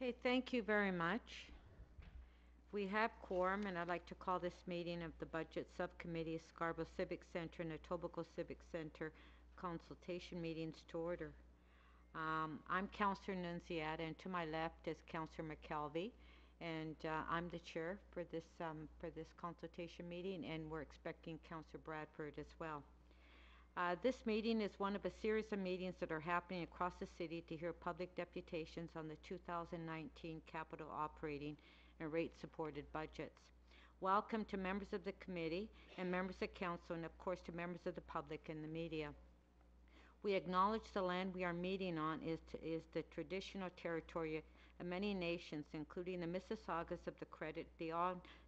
Okay, thank you very much. We have quorum, and I'd like to call this meeting of the Budget Subcommittee, Scarborough Civic Center and Etobicoke Civic Center consultation meetings to order. I'm Councillor Nunziata, and to my left is Councillor McKelvey, and I'm the chair for this consultation meeting, and we're expecting Councillor Bradford as well. This meeting is one of a series of meetings that are happening across the city to hear public deputations on the 2019 capital operating and rate-supported budgets. Welcome to members of the committee and members of council, and of course to members of the public and the media. We acknowledge the land we are meeting on is the traditional territory of many nations, including the Mississaugas of the Credit, the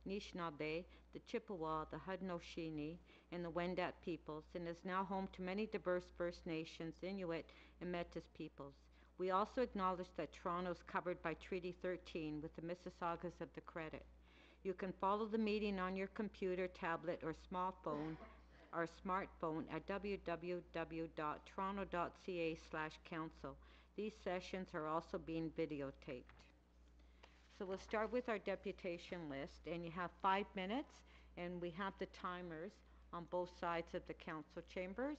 Anishinaabe, the Chippewa, the Haudenosaunee, and the Wendat peoples, and is now home to many diverse First Nations, Inuit, and Métis peoples. We also acknowledge that Toronto is covered by Treaty 13 with the Mississaugas of the Credit. You can follow the meeting on your computer, tablet, or smartphone at www.toronto.ca/council. These sessions are also being videotaped. So we'll start with our deputation list, and you have 5 minutes, and we have the timers on both sides of the council chambers.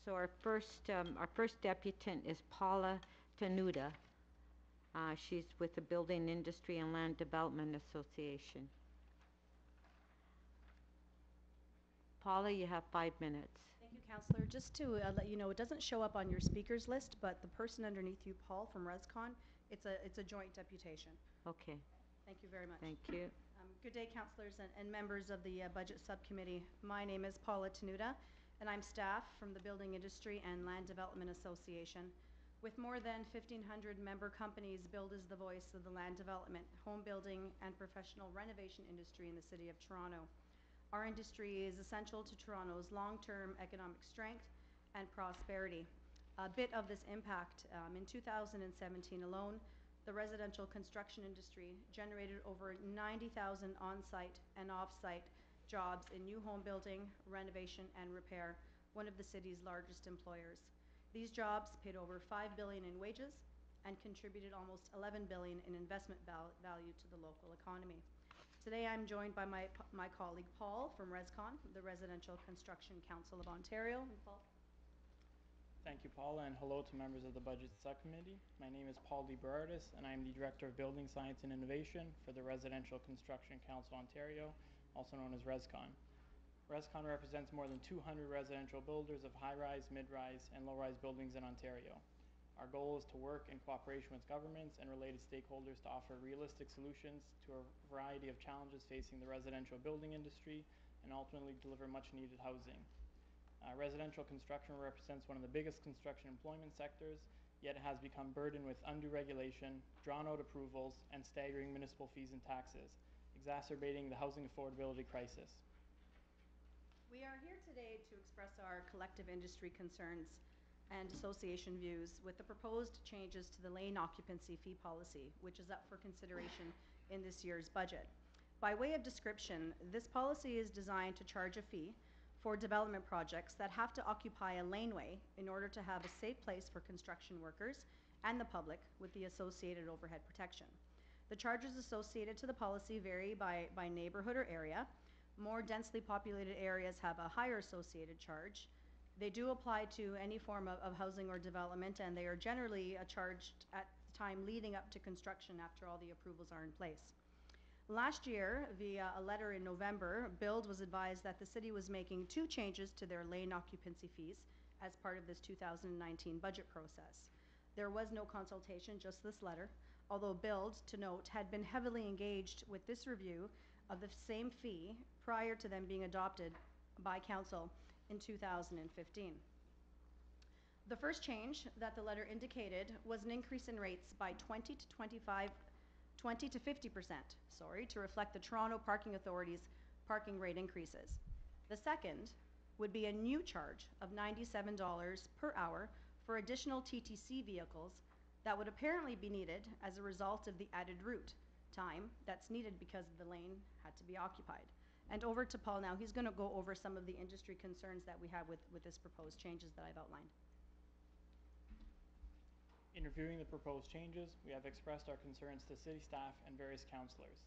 So our first deputant is Paula Tenuta. She's with the Building Industry and Land Development Association. Paula, you have 5 minutes. Thank you, Councillor. Just to let you know, it doesn't show up on your speakers list, but the person underneath you, Paul from ResCon, it's a joint deputation. Okay. Thank you very much. Thank you. Good day, councillors and members of the Budget Subcommittee. My name is Paula Tenuta, and I'm staff from the Building Industry and Land Development Association. With more than 1,500 member companies, BUILD is the voice of the land development, home building, and professional renovation industry in the City of Toronto. Our industry is essential to Toronto's long-term economic strength and prosperity. A bit of this impact, in 2017 alone, the residential construction industry generated over 90,000 on-site and off-site jobs in new home building, renovation, and repair, one of the city's largest employers. These jobs paid over $5 billion in wages and contributed almost $11 billion in investment value to the local economy. Today I'm joined by my colleague Paul from ResCon, the Residential Construction Council of Ontario. Paul. Thank you, Paula, and hello to members of the Budget Subcommittee. My name is Paul DeBerardis, and I am the Director of Building Science and Innovation for the Residential Construction Council Ontario, also known as ResCon. ResCon represents more than 200 residential builders of high-rise, mid-rise, and low-rise buildings in Ontario. Our goal is to work in cooperation with governments and related stakeholders to offer realistic solutions to a variety of challenges facing the residential building industry and ultimately deliver much-needed housing. Residential construction represents one of the biggest construction employment sectors, yet it has become burdened with undue regulation, drawn-out approvals, and staggering municipal fees and taxes, exacerbating the housing affordability crisis. We are here today to express our collective industry concerns and association views with the proposed changes to the lane occupancy fee policy, which is up for consideration in this year's budget. By way of description, this policy is designed to charge a fee for development projects that have to occupy a laneway in order to have a safe place for construction workers and the public with the associated overhead protection. The charges associated to the policy vary by neighborhood or area. More densely populated areas have a higher associated charge. They do apply to any form of housing or development, and they are generally charged at the time leading up to construction after all the approvals are in place. Last year, via a letter in November, BUILD was advised that the city was making 2 changes to their lane occupancy fees as part of this 2019 budget process. There was no consultation, just this letter, although BUILD, to note, had been heavily engaged with this review of the same fee prior to them being adopted by council in 2015. The first change that the letter indicated was an increase in rates by 20 to 50%, to reflect the Toronto Parking Authority's parking rate increases. The second would be a new charge of $97 per hour for additional TTC vehicles that would apparently be needed as a result of the added route time that's needed because the lane had to be occupied. And over to Paul now. He's going to go over some of the industry concerns that we have with this proposed changes that I've outlined. In reviewing the proposed changes, we have expressed our concerns to city staff and various councillors.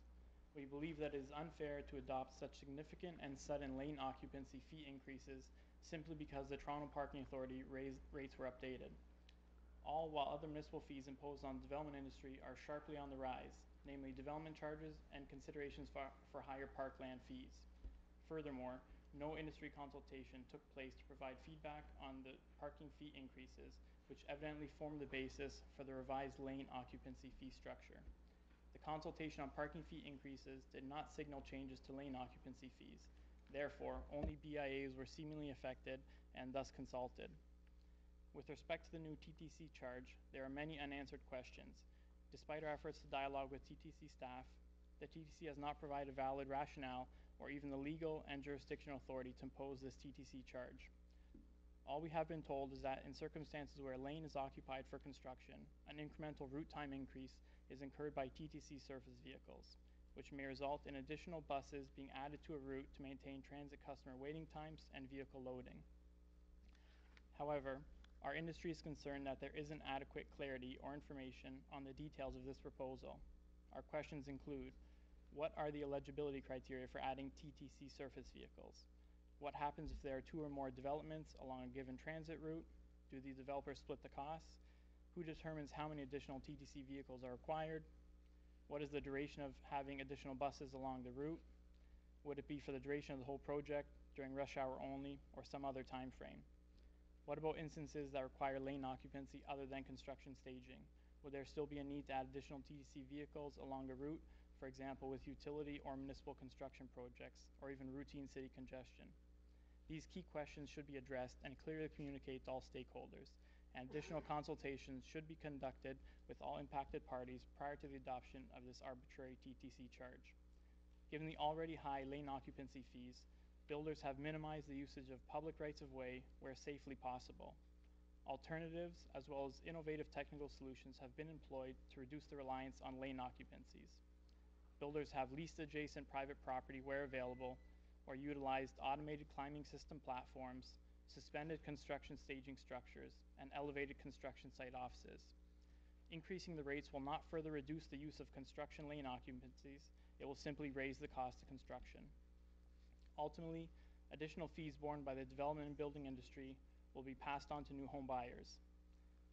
We believe that it is unfair to adopt such significant and sudden lane occupancy fee increases simply because the Toronto Parking Authority rates were updated. All while other municipal fees imposed on the development industry are sharply on the rise, namely development charges and considerations for higher parkland fees. Furthermore, no industry consultation took place to provide feedback on the parking fee increases, which evidently formed the basis for the revised lane occupancy fee structure. The consultation on parking fee increases did not signal changes to lane occupancy fees. Therefore, only BIAs were seemingly affected and thus consulted. With respect to the new TTC charge, there are many unanswered questions. Despite our efforts to dialogue with TTC staff, the TTC has not provided a valid rationale or even the legal and jurisdictional authority to impose this TTC charge. All we have been told is that in circumstances where a lane is occupied for construction, an incremental route time increase is incurred by TTC surface vehicles, which may result in additional buses being added to a route to maintain transit customer waiting times and vehicle loading. However, our industry is concerned that there isn't adequate clarity or information on the details of this proposal. Our questions include: what are the eligibility criteria for adding TTC surface vehicles? What happens if there are 2 or more developments along a given transit route? Do the developers split the costs? Who determines how many additional TTC vehicles are required? What is the duration of having additional buses along the route? Would it be for the duration of the whole project, during rush hour only, or some other time frame? What about instances that require lane occupancy other than construction staging? Would there still be a need to add additional TTC vehicles along a route, for example with utility or municipal construction projects, or even routine city congestion? These key questions should be addressed and clearly communicated to all stakeholders, and additional consultations should be conducted with all impacted parties prior to the adoption of this arbitrary TTC charge. Given the already high lane occupancy fees, builders have minimized the usage of public rights-of-way where safely possible. Alternatives, as well as innovative technical solutions, have been employed to reduce the reliance on lane occupancies. Builders have leased adjacent private property where available, or utilized automated climbing system platforms, suspended construction staging structures, and elevated construction site offices. Increasing the rates will not further reduce the use of construction lane occupancies, it will simply raise the cost of construction. Ultimately, additional fees borne by the development and building industry will be passed on to new home buyers.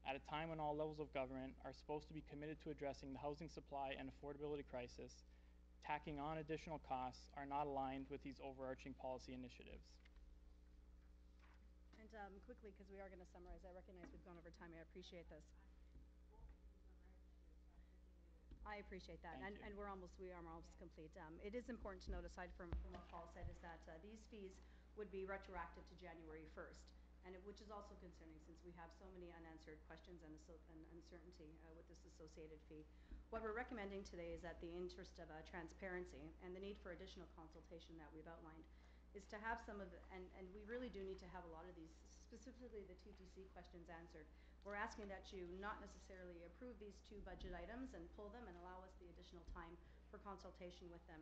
At a time when all levels of government are supposed to be committed to addressing the housing supply and affordability crisis, tacking on additional costs are not aligned with these overarching policy initiatives. And quickly, because we are going to summarize, I recognize we've gone over time. I appreciate this. I appreciate that, and we are almost complete. It is important to note, aside from what Paul said, is that these fees would be retroactive to January 1st, which is also concerning since we have so many unanswered questions and uncertainty with this associated fee. What we're recommending today is that the interest of transparency and the need for additional consultation that we've outlined is to have some of the, and we really do need to have a lot of these, specifically the TTC questions answered. We're asking that you not necessarily approve these 2 budget items and pull them and allow us the additional time for consultation with them.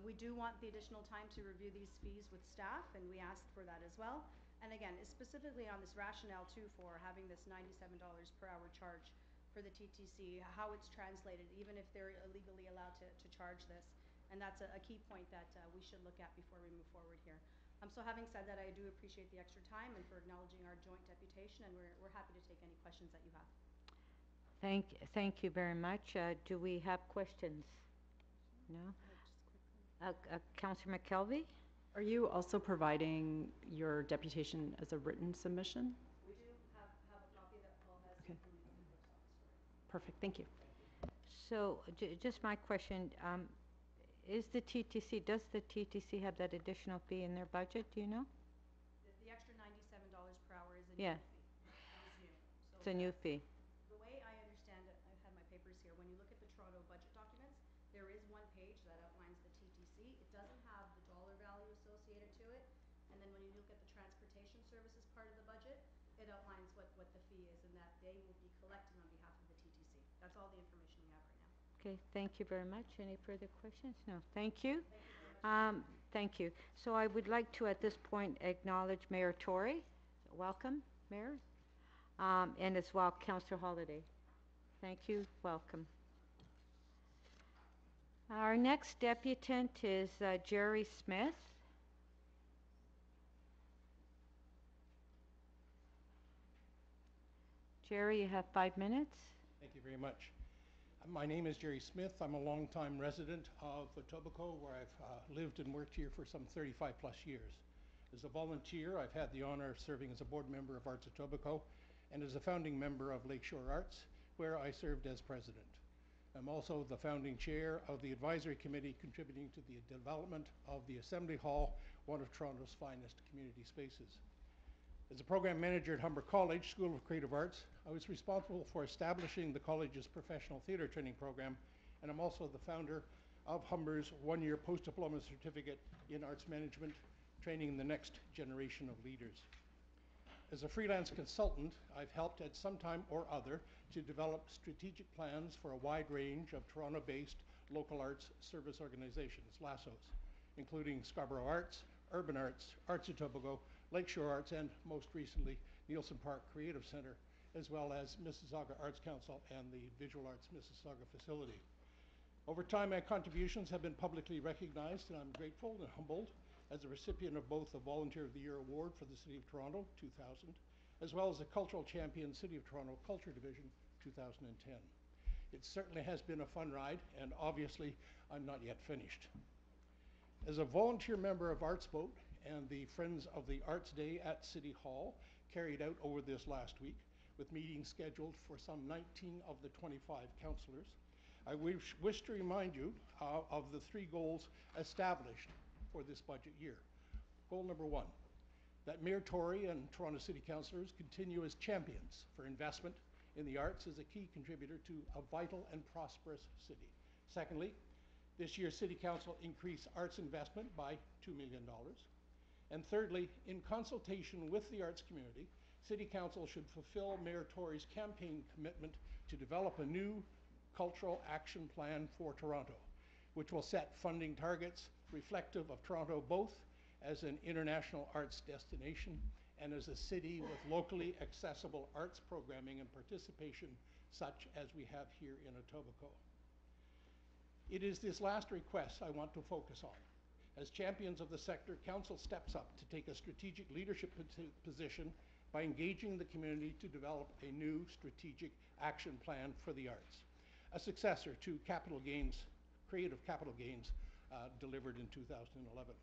We do want the additional time to review these fees with staff, and we asked for that as well. And again, specifically on this rationale too for having this $97 per hour charge for the TTC, how it's translated, even if they're illegally allowed to charge this. And that's a key point that we should look at before we move forward here. So having said that, I do appreciate the extra time and for acknowledging our joint deputation, and we're happy to take any questions that you have. Thank you very much. Do we have questions? No? Councillor McKelvey? Are you also providing your deputation as a written submission? We do have a copy that Paul has. Okay. From the clerk's office. Perfect, thank you. So, just my question, does the TTC have that additional fee in their budget, do you know? The extra $97 per hour is a Yeah. new fee. That is new. So It's a new fee. the way I understand it, I've had my papers here, when you look at the Toronto budget documents, there is one page that outlines the TTC. It doesn't have the dollar value associated to it. And then when you look at the transportation services part of the budget, it outlines what the fee is and that they will be collecting on behalf of the TTC. That's all the information we have right now. Okay, thank you very much. Any further questions? No, thank you. Thank you very much. Thank you. So I would like to, at this point, acknowledge Mayor Tory. Welcome, Mayor. And as well, Councillor Holliday. Thank you, welcome. Our next deputant is Jerry Smith. Jerry, you have 5 minutes. Thank you very much. My name is Jerry Smith. I'm a longtime resident of Etobicoke, where I've lived and worked here for some 35 plus years. As a volunteer, I've had the honor of serving as a board member of Arts Etobicoke and as a founding member of Lakeshore Arts, where I served as president. I'm also the founding chair of the advisory committee contributing to the development of the Assembly Hall, one of Toronto's finest community spaces. As a program manager at Humber College School of Creative Arts, I was responsible for establishing the college's professional theatre training program, and I'm also the founder of Humber's one-year post-diploma certificate in arts management, training the next generation of leaders. As a freelance consultant, I've helped at some time or other to develop strategic plans for a wide range of Toronto-based local arts service organizations, LASSOs, including Scarborough Arts, Urban Arts, Arts Etobicoke, Lakeshore Arts, and most recently, Nielsen Park Creative Center, as well as Mississauga Arts Council and the Visual Arts Mississauga facility. Over time, my contributions have been publicly recognized, and I'm grateful and humbled as a recipient of both the Volunteer of the Year Award for the City of Toronto, 2000, as well as the Cultural Champion City of Toronto Culture Division, 2010. It certainly has been a fun ride, and obviously, I'm not yet finished. As a volunteer member of Arts Boat and the Friends of the Arts Day at City Hall, carried out over this last week, with meetings scheduled for some 19 of the 25 councillors, I wish to remind you of the 3 goals established for this budget year. Goal number 1, that Mayor Tory and Toronto City Councillors continue as champions for investment in the arts as a key contributor to a vital and prosperous city. Secondly, this year City Council increased arts investment by $2 million. And thirdly, in consultation with the arts community, City Council should fulfill Mayor Tory's campaign commitment to develop a new cultural action plan for Toronto, which will set funding targets reflective of Toronto both as an international arts destination and as a city with locally accessible arts programming and participation such as we have here in Etobicoke. It is this last request I want to focus on. As champions of the sector, Council steps up to take a strategic leadership position by engaging the community to develop a new strategic action plan for the arts, a successor to creative capital gains delivered in 2011.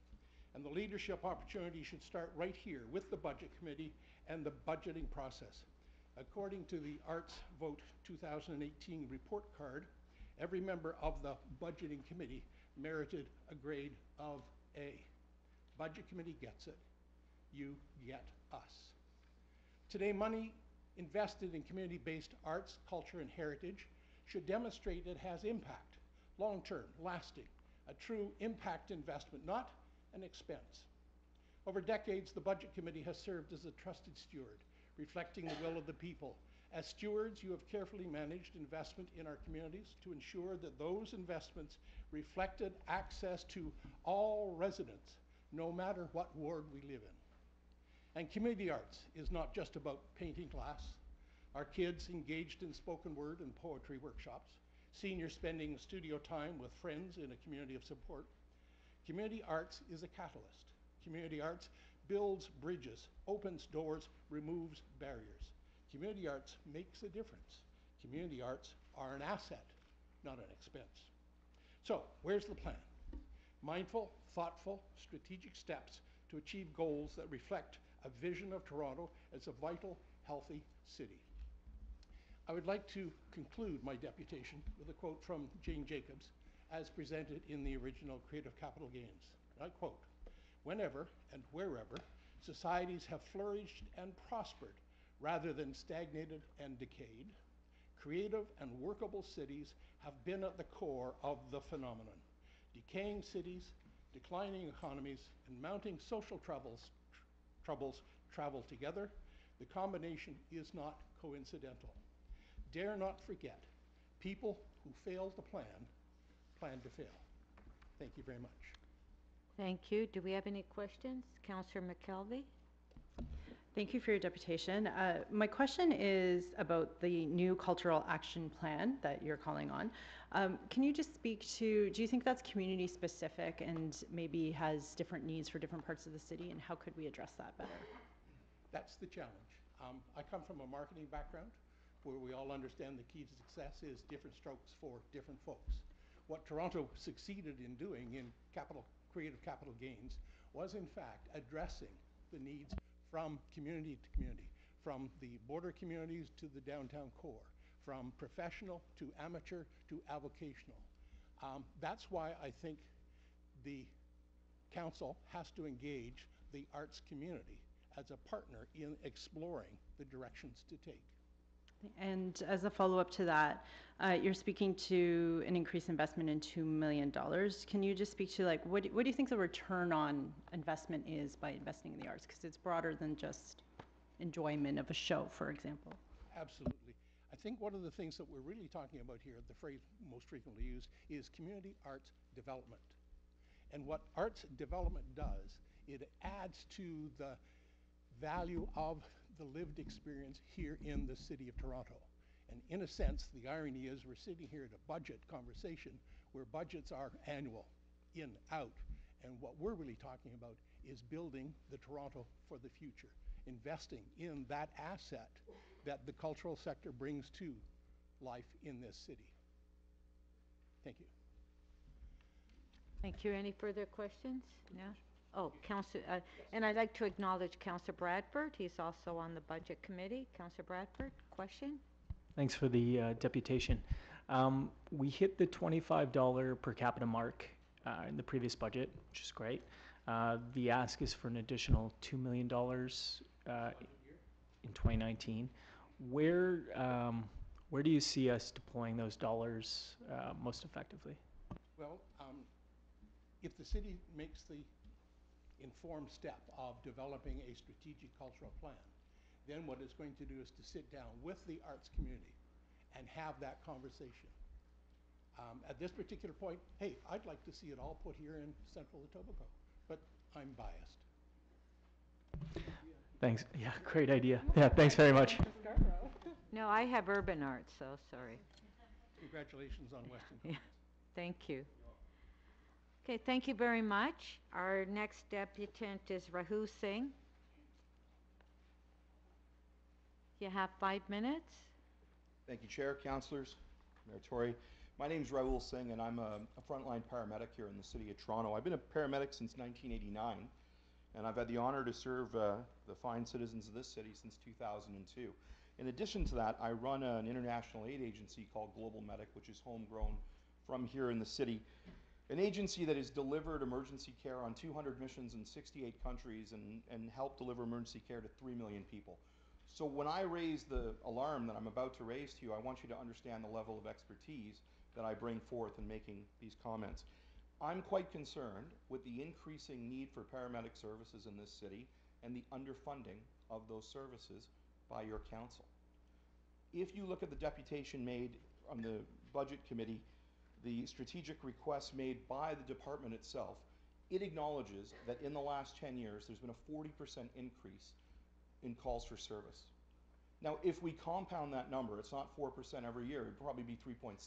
And the leadership opportunity should start right here with the Budget Committee and the budgeting process. According to the Arts Vote 2018 report card, every member of the Budgeting Committee merited a grade of A. Budget Committee gets it. You get us. Today, money invested in community-based arts, culture, and heritage should demonstrate it has impact, long-term, lasting, a true impact investment, not an expense. Over decades, the Budget Committee has served as a trusted steward, reflecting the will of the people. As stewards, you have carefully managed investment in our communities to ensure that those investments reflected access to all residents, no matter what ward we live in. And community arts is not just about painting class, our kids engaged in spoken word and poetry workshops, seniors spending studio time with friends in a community of support. Community arts is a catalyst. Community arts builds bridges, opens doors, removes barriers. Community arts makes a difference. Community arts are an asset, not an expense. So, where's the plan? Mindful, thoughtful, strategic steps to achieve goals that reflect a vision of Toronto as a vital, healthy city. I would like to conclude my deputation with a quote from Jane Jacobs, as presented in the original Creative Capital Gains. I quote, "Whenever and wherever societies have flourished and prospered rather than stagnated and decayed, creative and workable cities have been at the core of the phenomenon. Decaying cities, declining economies, and mounting social troubles travel together. The combination is not coincidental. Dare not forget, people who fail to plan to fail." Thank you very much. Thank you. Do we have any questions? Councillor McKelvey? Thank you for your deputation. My question is about the new cultural action plan that you're calling on. Can you just speak to, do you think that's community specific and maybe has different needs for different parts of the city, and how could we address that better? That's the challenge. I come from a marketing background where we all understand the key to success is different strokes for different folks. What Toronto succeeded in doing in creative capital gains was in fact addressing the needs from community to community, from the border communities to the downtown core, from professional to amateur to avocational. That's why I think the council has to engage the arts community as a partner in exploring the directions to take. And as a follow-up to that, you're speaking to an increased investment in $2 million. Can you just speak to, like, what do you think the return on investment is by investing in the arts? Because it's broader than just enjoyment of a show, for example. Absolutely. I think one of the things that we're really talking about here, the phrase most frequently used, is community arts development. And what arts development does, it adds to the value of the lived experience here in the city of Toronto. And in a sense, the irony is we're sitting here at a budget conversation where budgets are annual, in, out. And what we're really talking about is building the Toronto for the future, investing in that asset that the cultural sector brings to life in this city. Thank you. Thank you. Any further questions? No? Oh, Councillor, and I'd like to acknowledge Councillor Bradford. He's also on the Budget Committee. Councillor Bradford, question? Thanks for the deputation. We hit the $25 per capita mark in the previous budget, which is great. The ask is for an additional $2 million in 2019. Where do you see us deploying those dollars most effectively? Well, if the city makes the informed step of developing a strategic cultural plan, then what it's going to do is to sit down with the arts community and have that conversation. At this particular point, hey, I'd like to see it all put here in central Etobicoke, but I'm biased. Thanks. Yeah, great idea. Yeah, thanks very much. No, I have urban art, so sorry. Congratulations on Weston. Yeah, thank you. Okay, thank you very much. Our next deputant is Rahul Singh. You have 5 minutes. Thank you, Chair, Councillors, Mayor Tory. My name is Rahul Singh, and I'm a frontline paramedic here in the City of Toronto. I've been a paramedic since 1989, and I've had the honor to serve the fine citizens of this city since 2002. In addition to that, I run an international aid agency called Global Medic, which is homegrown from here in the city. An agency that has delivered emergency care on 200 missions in 68 countries and helped deliver emergency care to 3 million people. So when I raise the alarm that I'm about to raise to you, I want you to understand the level of expertise that I bring forth in making these comments. I'm quite concerned with the increasing need for paramedic services in this city and the underfunding of those services by your council. If you look at the deputation made on the Budget Committee, the strategic requests made by the department itself, it acknowledges that in the last 10 years there's been a 40% increase in calls for service. Now, if we compound that number, it's not 4% every year, it'd probably be 3.6,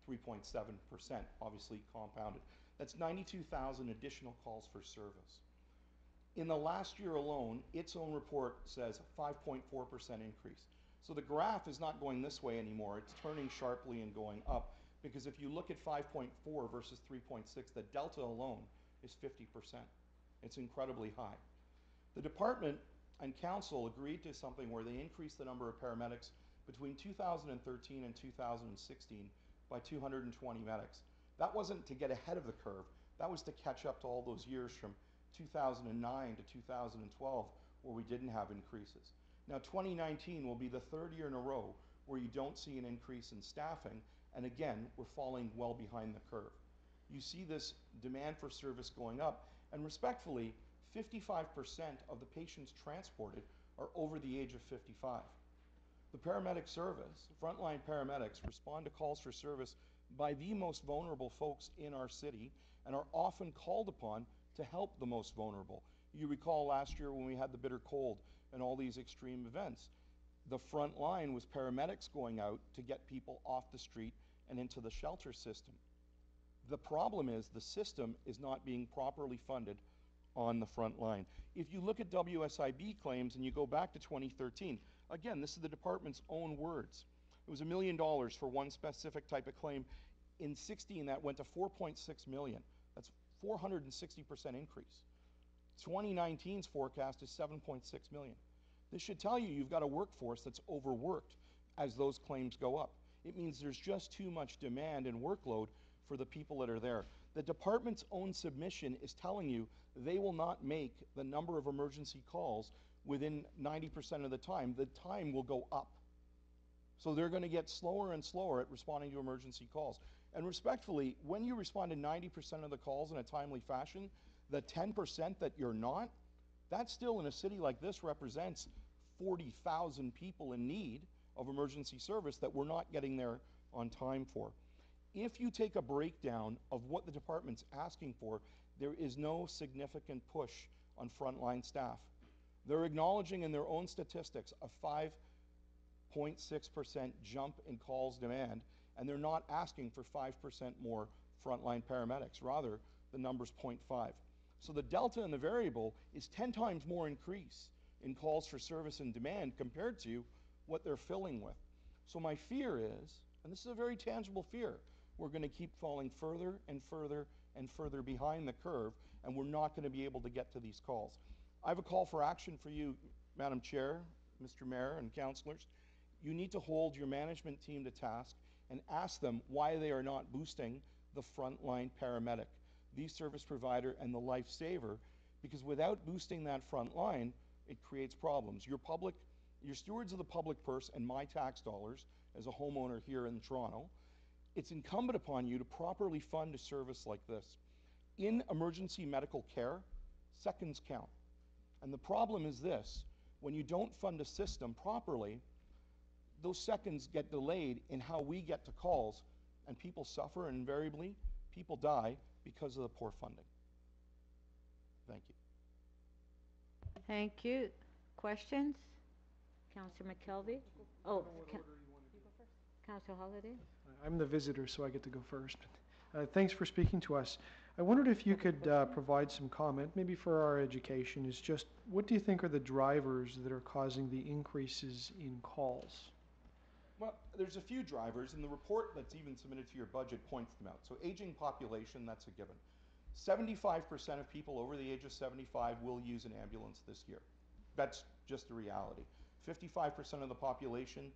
3.7%, obviously compounded. That's 92,000 additional calls for service. In the last year alone, its own report says 5.4% increase. So the graph is not going this way anymore, it's turning sharply and going up, because if you look at 5.4 versus 3.6, the delta alone is 50%. It's incredibly high. The department and council agreed to something where they increased the number of paramedics between 2013 and 2016 by 220 medics. That wasn't to get ahead of the curve, that was to catch up to all those years from 2009 to 2012 where we didn't have increases. Now 2019 will be the third year in a row where you don't see an increase in staffing, and again, we're falling well behind the curve. You see this demand for service going up, and respectfully, 55% of the patients transported are over the age of 55. The paramedic service, frontline paramedics, respond to calls for service by the most vulnerable folks in our city and are often called upon to help the most vulnerable. You recall last year when we had the bitter cold and all these extreme events. The front line was paramedics going out to get people off the street and into the shelter system. The problem is the system is not being properly funded on the front line. If you look at WSIB claims and you go back to 2013, again, this is the department's own words. It was $1 million for one specific type of claim. In 16, that went to 4.6 million. That's 460% increase. 2019's forecast is 7.6 million. This should tell you you've got a workforce that's overworked as those claims go up. It means there's just too much demand and workload for the people that are there. The department's own submission is telling you they will not make the number of emergency calls within 90% of the time. The time will go up. So they're going to get slower and slower at responding to emergency calls. And respectfully, when you respond to 90% of the calls in a timely fashion, the 10% that you're not, that still in a city like this represents 40,000 people in need of emergency service that we're not getting there on time for. If you take a breakdown of what the department's asking for, there is no significant push on frontline staff. They're acknowledging in their own statistics a 5.6% jump in calls demand, and they're not asking for 5% more frontline paramedics. Rather, the number's 0.5. So the delta in the variable is 10 times more increase in calls for service and demand compared to what they're filling with. So my fear is, and this is a very tangible fear, we're going to keep falling further and further and further behind the curve, and we're not going to be able to get to these calls. I have a call for action for you, Madam Chair, Mr. Mayor, and councillors. You need to hold your management team to task and ask them why they are not boosting the frontline paramedic, the service provider, and the lifesaver, because without boosting that front line, it creates problems. You're stewards of the public purse and my tax dollars as a homeowner here in Toronto. It's incumbent upon you to properly fund a service like this. In emergency medical care, seconds count. And the problem is this: when you don't fund a system properly, those seconds get delayed in how we get to calls, and people suffer, and invariably, people die because of the poor funding. Thank you. Thank you. Questions? Councillor McKelvey? Oh, Councillor Holiday? I'm the visitor, so I get to go first. Thanks for speaking to us. I wondered if you could provide some comment, maybe for our education, is just what do you think are the drivers that are causing the increases in calls? Well, there's a few drivers, and the report that's even submitted to your budget points them out. So aging population, that's a given. 75% of people over the age of 75 will use an ambulance this year. That's just a reality. 55% of the population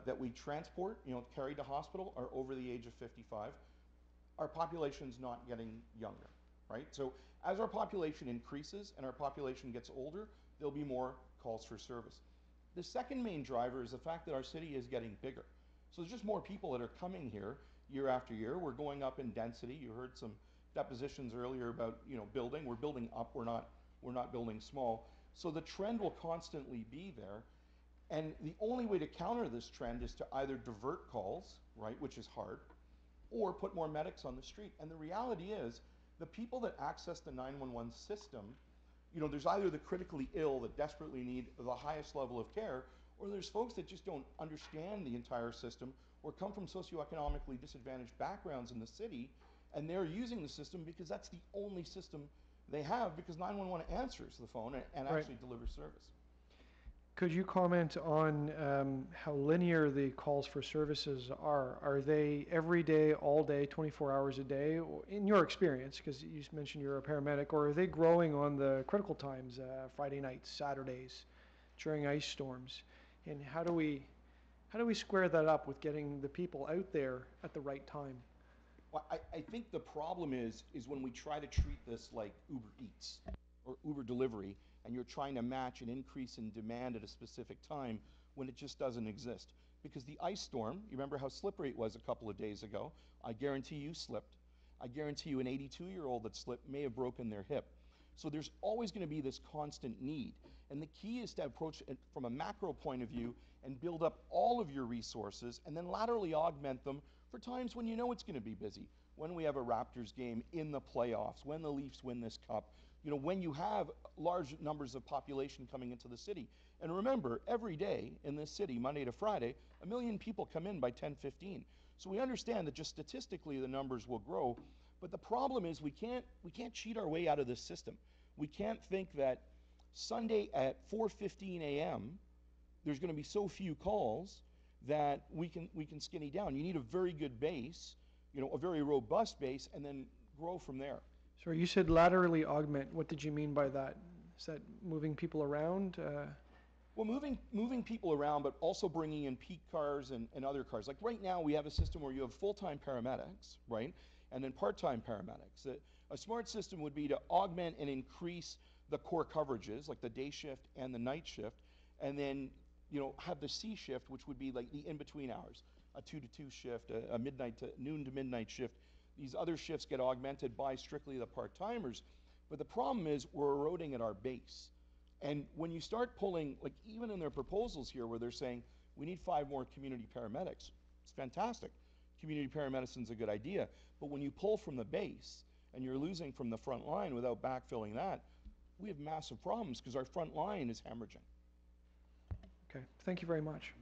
that we transport, carry to hospital, are over the age of 55. Our population's not getting younger, right? So as our population increases and our population gets older, there'll be more calls for service. The second main driver is the fact that our city is getting bigger. So there's just more people that are coming here year after year. We're going up in density. You heard some depositions earlier about, building. We're building up, we're not building small. So the trend will constantly be there. And the only way to counter this trend is to either divert calls, right, which is hard, or put more medics on the street. And the reality is, the people that access the 911 system, there's either the critically ill that desperately need the highest level of care, or there's folks that just don't understand the entire system or come from socioeconomically disadvantaged backgrounds in the city, and they're using the system because that's the only system they have, because 911 answers the phone and Right. actually delivers service. Could you comment on how linear the calls for services are? Are they every day, all day, 24 hours a day, or in your experience, because you mentioned you're a paramedic, or are they growing on the critical times, Friday nights, Saturdays, during ice storms? And how do we square that up with getting the people out there at the right time? Well, I think the problem is when we try to treat this like Uber Eats or Uber delivery, and you're trying to match an increase in demand at a specific time when it just doesn't exist. Because the ice storm, you remember how slippery it was a couple of days ago? I guarantee you slipped. I guarantee you an 82-year-old that slipped may have broken their hip. So there's always going to be this constant need. And the key is to approach it from a macro point of view and build up all of your resources and then laterally augment them for times when you know it's going to be busy. When we have a Raptors game in the playoffs, when the Leafs win this cup, when you have large numbers of population coming into the city. And remember, every day in this city, Monday to Friday, 1 million people come in by 10:15. So we understand that just statistically the numbers will grow, but the problem is we can't cheat our way out of this system. We can't think that Sunday at 4:15 a.m. there's going to be so few calls that we can skinny down. You need a very good base, a very robust base, and then grow from there. Sorry, you said laterally augment. What did you mean by that? Is that moving people around? Well, moving people around, but also bringing in peak cars and other cars. Like right now, we have a system where you have full-time paramedics, right, and then part-time paramedics. A smart system would be to augment and increase the core coverages, like the day shift and the night shift, and then have the C shift, which would be like the in-between hours, a 2 to 2 shift, a midnight to noon to midnight shift. These other shifts get augmented by strictly the part-timers, but the problem is we're eroding at our base. And when you start pulling, like even in their proposals here where they're saying we need 5 more community paramedics, it's fantastic. Community paramedicine's a good idea, but when you pull from the base and you're losing from the front line without backfilling that, we have massive problems because our front line is hemorrhaging. Okay, thank you very much.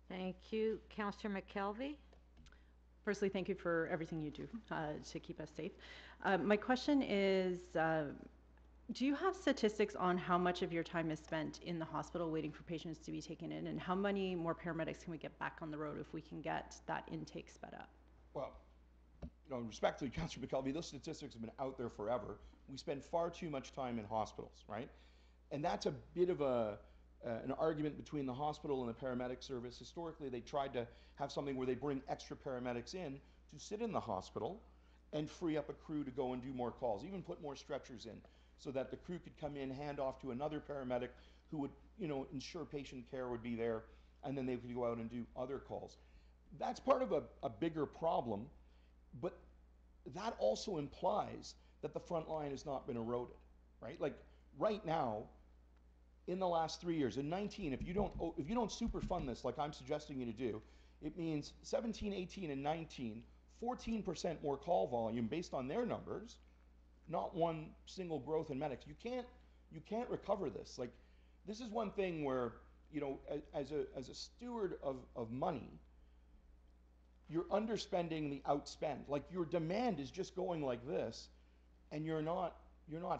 Thank you. Councillor McKelvey? Firstly, thank you for everything you do to keep us safe. My question is, do you have statistics on how much of your time is spent in the hospital waiting for patients to be taken in, and how many more paramedics can we get back on the road if we can get that intake sped up? Well, respectfully, Councillor McKelvey, those statistics have been out there forever. We spend far too much time in hospitals, right? And that's a bit of an argument between the hospital and the paramedic service. Historically, they tried to have something where they bring extra paramedics in to sit in the hospital and free up a crew to go and do more calls, even put more stretchers in, so that the crew could come in, hand off to another paramedic who would, ensure patient care would be there, and then they could go out and do other calls. That's part of a bigger problem, but that also implies that the front line has not been eroded, right? Like right now, in the last 3 years, in 19, if you don't super fund this like I'm suggesting you to do, it means 17, 18, and 19, 14% more call volume based on their numbers, not one single growth in medics. You can't recover this. Like, this is one thing where, as a steward of money, you're underspending the outspend. Like, your demand is just going like this, and you're not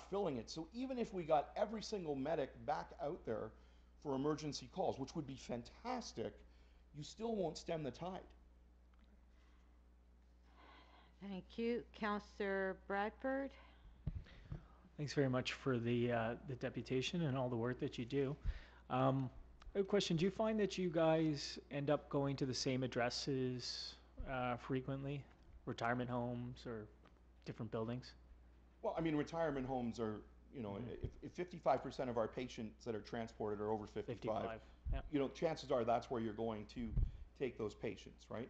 filling it. So even if we got every single medic back out there for emergency calls, which would be fantastic, you still won't stem the tide. Thank you. Councillor Bradford? Thanks very much for the deputation and all the work that you do. A question, do you find that you guys end up going to the same addresses frequently? Retirement homes or different buildings? Well, I mean, retirement homes are, if 55% of our patients that are transported are over 55, yeah. Chances are that's where you're going to take those patients, right,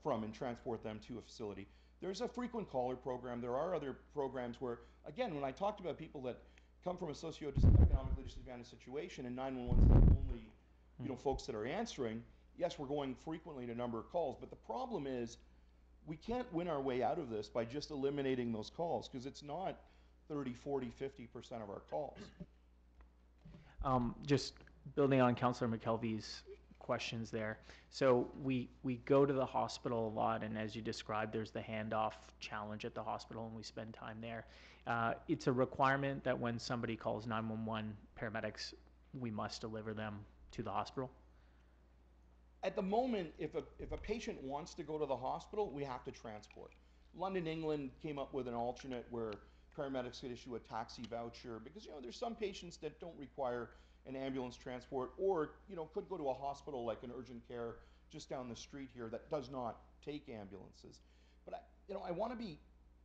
from and transport them to a facility. There's a frequent caller program. There are other programs where, again, when I talked about people that come from a socioeconomically disadvantaged situation and 911's the only, folks that are answering, yes, we're going frequently to a number of calls, but the problem is we can't win our way out of this by just eliminating those calls, because it's not 30, 40, 50% of our calls. Just building on Councillor McKelvey's questions there. So we go to the hospital a lot, and as you described, there's the handoff challenge at the hospital, and we spend time there. It's a requirement that when somebody calls 911 paramedics, we must deliver them to the hospital? At the moment, if a patient wants to go to the hospital, we have to transport. London, England came up with an alternate where paramedics could issue a taxi voucher because, there's some patients that don't require an ambulance transport or, could go to a hospital like an urgent care just down the street here that does not take ambulances. But, I want to be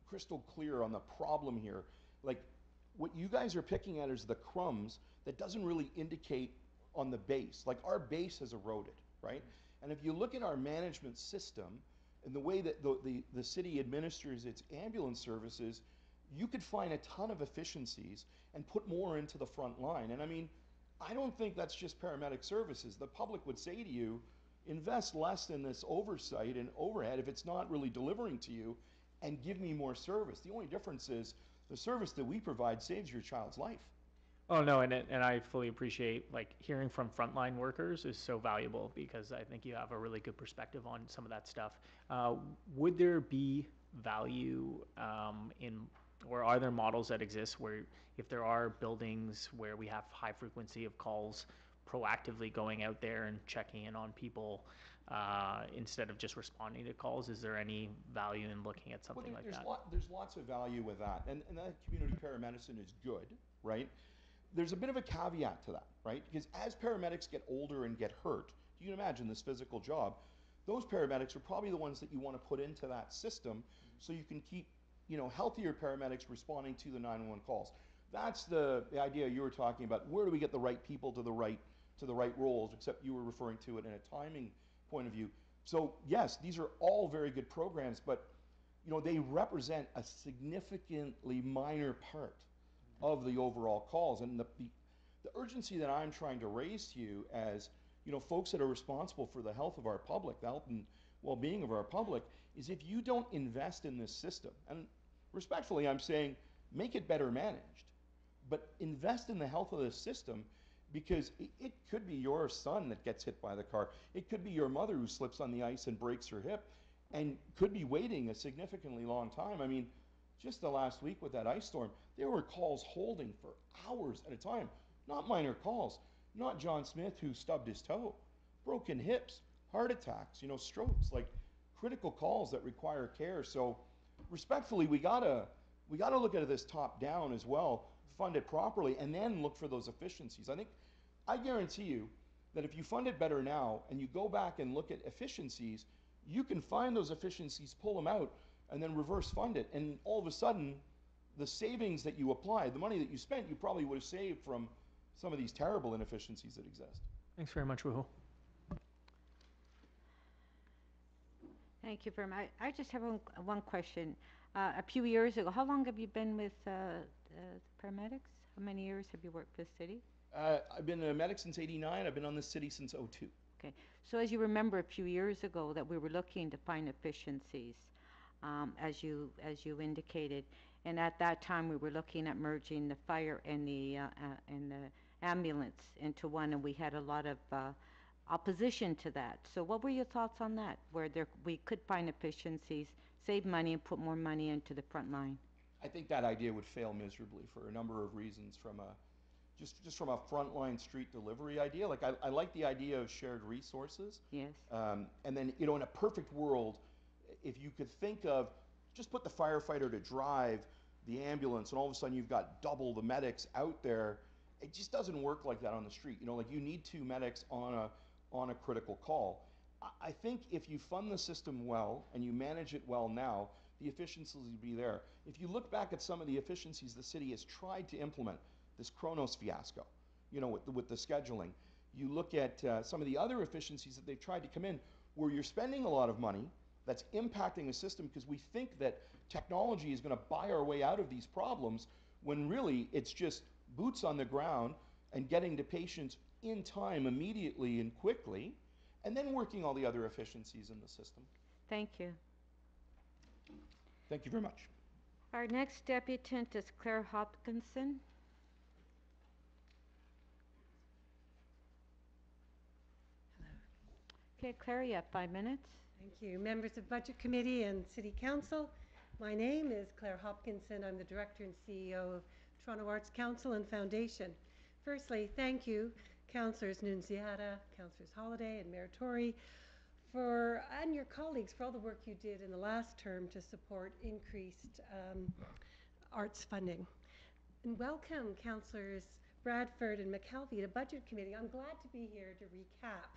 crystal clear on the problem here. Like, what you guys are picking at is the crumbs that doesn't really indicate on the base. Like, our base has eroded, right? And if you look at our management system and the way that the city administers its ambulance services, you could find a ton of efficiencies and put more into the front line. And I mean, I don't think that's just paramedic services. The public would say to you, invest less in this oversight and overhead if it's not really delivering to you, and give me more service. The only difference is the service that we provide saves your child's life. Oh, no, and I fully appreciate, like, hearing from frontline workers is so valuable because I think you have a really good perspective on some of that stuff. Would there be value or are there models that exist where if there are buildings where we have high frequency of calls, proactively going out there and checking in on people instead of just responding to calls? Is there any value in looking at something like that? There's lots of value with that, and that community paramedicine is good, right? There's a bit of a caveat to that, right? Because as paramedics get older and get hurt, you can imagine this physical job, those paramedics are probably the ones that you want to put into that system so you can keep, healthier paramedics responding to the 911 calls. That's the idea you were talking about. Where do we get the right people to the right roles, except you were referring to it in a timing point of view. So yes, these are all very good programs, but they represent a significantly minor part of the overall calls. And the urgency that I'm trying to raise to you as folks that are responsible for the health of our public, the health and well-being of our public, is if you don't invest in this system, and respectfully I'm saying make it better managed, but invest in the health of this system, because it could be your son that gets hit by the car. It could be your mother who slips on the ice and breaks her hip and could be waiting a significantly long time. I mean, just the last week with that ice storm, there were calls holding for hours at a time. Not minor calls. Not John Smith who stubbed his toe. Broken hips, heart attacks, strokes, like critical calls that require care. So respectfully, we gotta look at this top down as well, fund it properly, and then look for those efficiencies. I guarantee you that if you fund it better now and you go back and look at efficiencies, you can find those efficiencies, pull them out, and then reverse fund it. And all of a sudden, the savings that you applied, the money that you spent, you probably would have saved from some of these terrible inefficiencies that exist. Thanks very much, Rahul. Thank you very much. I just have one question. A few years ago, how long have you been with paramedics? How many years have you worked for the city? I've been a medic since '89. I've been on this city since '02. Okay. So as you remember, a few years ago that we were looking to find efficiencies, as you indicated, and at that time we were looking at merging the fire and the ambulance into one, and we had a lot of opposition to that. So what were your thoughts on that, where we could find efficiencies, save money, and put more money into the front line? I think that idea would fail miserably for a number of reasons. From just from a frontline street delivery idea, like I like the idea of shared resources. Yes. And then in a perfect world, if you could think of just put the firefighter to drive the ambulance, and all of a sudden you've got double the medics out there. It just doesn't work like that on the street. Like you need 2 medics on a critical call. I think if you fund the system well and you manage it well now, the efficiencies will be there. If you look back at some of the efficiencies the city has tried to implement, this Kronos fiasco, with the scheduling, you look at some of the other efficiencies that they've tried to come in, where you're spending a lot of money that's impacting the system because we think that technology is going to buy our way out of these problems, when really it's just boots on the ground and getting to patients in time, immediately and quickly, and then working all the other efficiencies in the system. Thank you. Thank you very much. Our next debutant is Claire Hopkinson. Okay, Claire, you have 5 minutes. Thank you. Members of Budget Committee and City Council, my name is Claire Hopkinson. I'm the Director and CEO of Toronto Arts Council and Foundation. Firstly, thank you, Councillors Nunziata, Councillors Holiday and Mayor Tory, and your colleagues for all the work you did in the last term to support increased arts funding. And welcome, Councillors Bradford and McKelvey to Budget Committee. I'm glad to be here to recap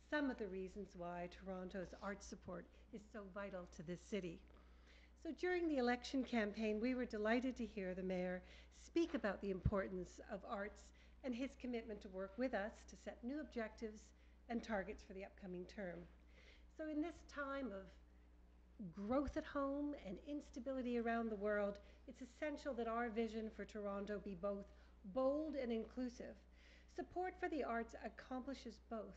some of the reasons why Toronto's arts support is so vital to this city. So during the election campaign, we were delighted to hear the Mayor speak about the importance of arts and his commitment to work with us to set new objectives and targets for the upcoming term. So in this time of growth at home and instability around the world, it's essential that our vision for Toronto be both bold and inclusive. Support for the arts accomplishes both.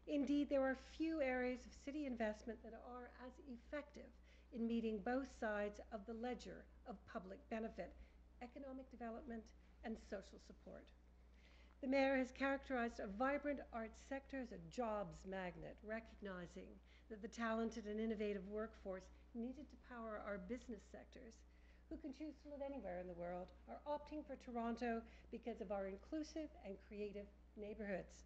Indeed, there are few areas of city investment that are as effective in meeting both sides of the ledger of public benefit economic development, and social support. The mayor has characterized a vibrant arts sector as a jobs magnet, recognizing that the talented and innovative workforce needed to power our business sectors, who can choose to live anywhere in the world, are opting for Toronto because of our inclusive and creative neighborhoods.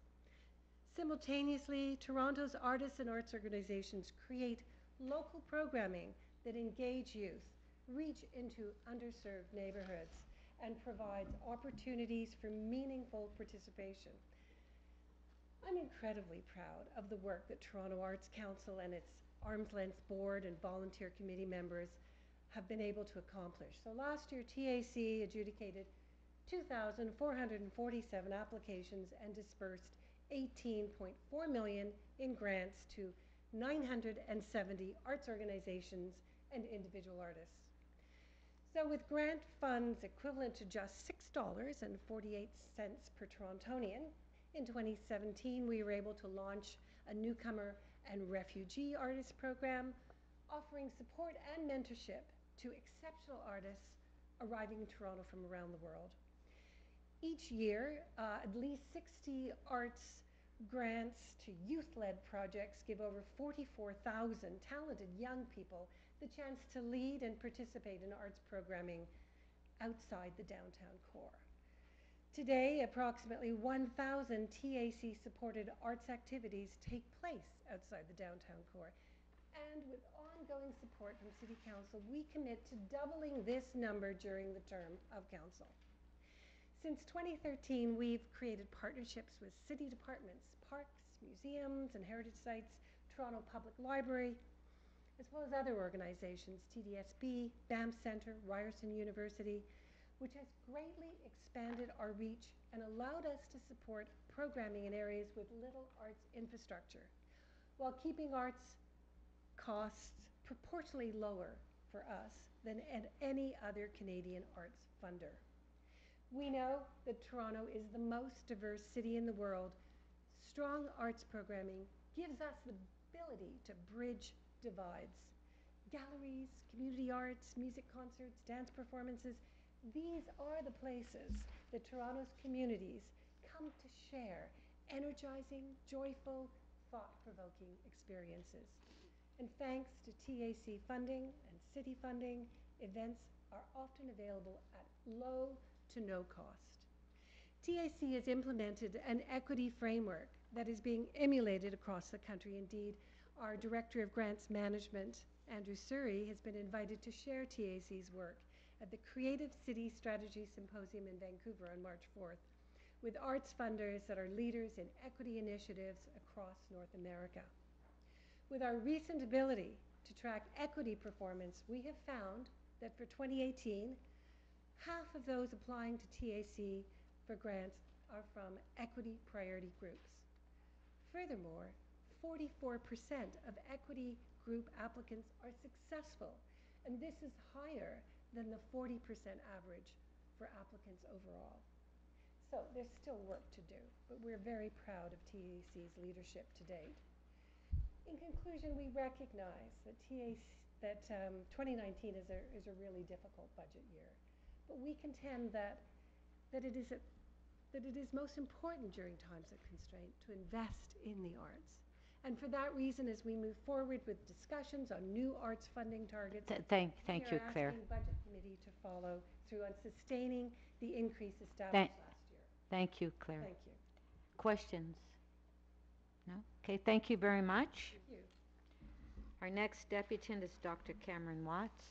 Simultaneously, Toronto's artists and arts organizations create local programming that engage youth, reach into underserved neighborhoods, and provides opportunities for meaningful participation. I'm incredibly proud of the work that Toronto Arts Council and its Arm's Length Board and volunteer committee members have been able to accomplish. So last year, TAC adjudicated 2,447 applications and dispersed $18.4 million in grants to 970 arts organizations and individual artists. So with grant funds equivalent to just $6.48 per Torontonian, in 2017 we were able to launch a Newcomer and Refugee artist program, offering support and mentorship to exceptional artists arriving in Toronto from around the world. Each year, at least 60 arts grants to youth-led projects give over 44,000 talented young people the chance to lead and participate in arts programming outside the downtown core. Today, approximately 1,000 TAC-supported arts activities take place outside the downtown core. And with ongoing support from City Council, we commit to doubling this number during the term of Council. Since 2013, we've created partnerships with city departments, parks, museums, and heritage sites, Toronto Public Library, as well as other organizations, TDSB, BAM Centre, Ryerson University, which has greatly expanded our reach and allowed us to support programming in areas with little arts infrastructure, while keeping arts costs proportionally lower for us than at any other Canadian arts funder. We know that Toronto is the most diverse city in the world. Strong arts programming gives us the ability to bridge divides. Galleries, community arts, music concerts, dance performances, these are the places that Toronto's communities come to share energizing, joyful, thought-provoking experiences. And thanks to TAC funding and city funding, events are often available at low to no cost. TAC has implemented an equity framework that is being emulated across the country. Indeed, our Director of Grants Management, Andrew Surrey, has been invited to share TAC's work at the Creative City Strategy Symposium in Vancouver on March 4th, with arts funders that are leaders in equity initiatives across North America. With our recent ability to track equity performance, we have found that for 2018, half of those applying to TAC for grants are from equity priority groups. Furthermore, 44% of equity group applicants are successful, and this is higher than the 40% average for applicants overall. So there's still work to do, but we're very proud of TAC's leadership to date. In conclusion, we recognize that 2019 is a really difficult budget year, but we contend that it is most important during times of constraint to invest in the arts. And for that reason, as we move forward with discussions on new arts funding targets, Thank you, Claire. we are asking Budget Committee to follow through on sustaining the increase established last year. Thank you, Claire. Thank you. Questions? No? Okay, thank you very much. Thank you. Our next deputant is Dr. Cameron Watts.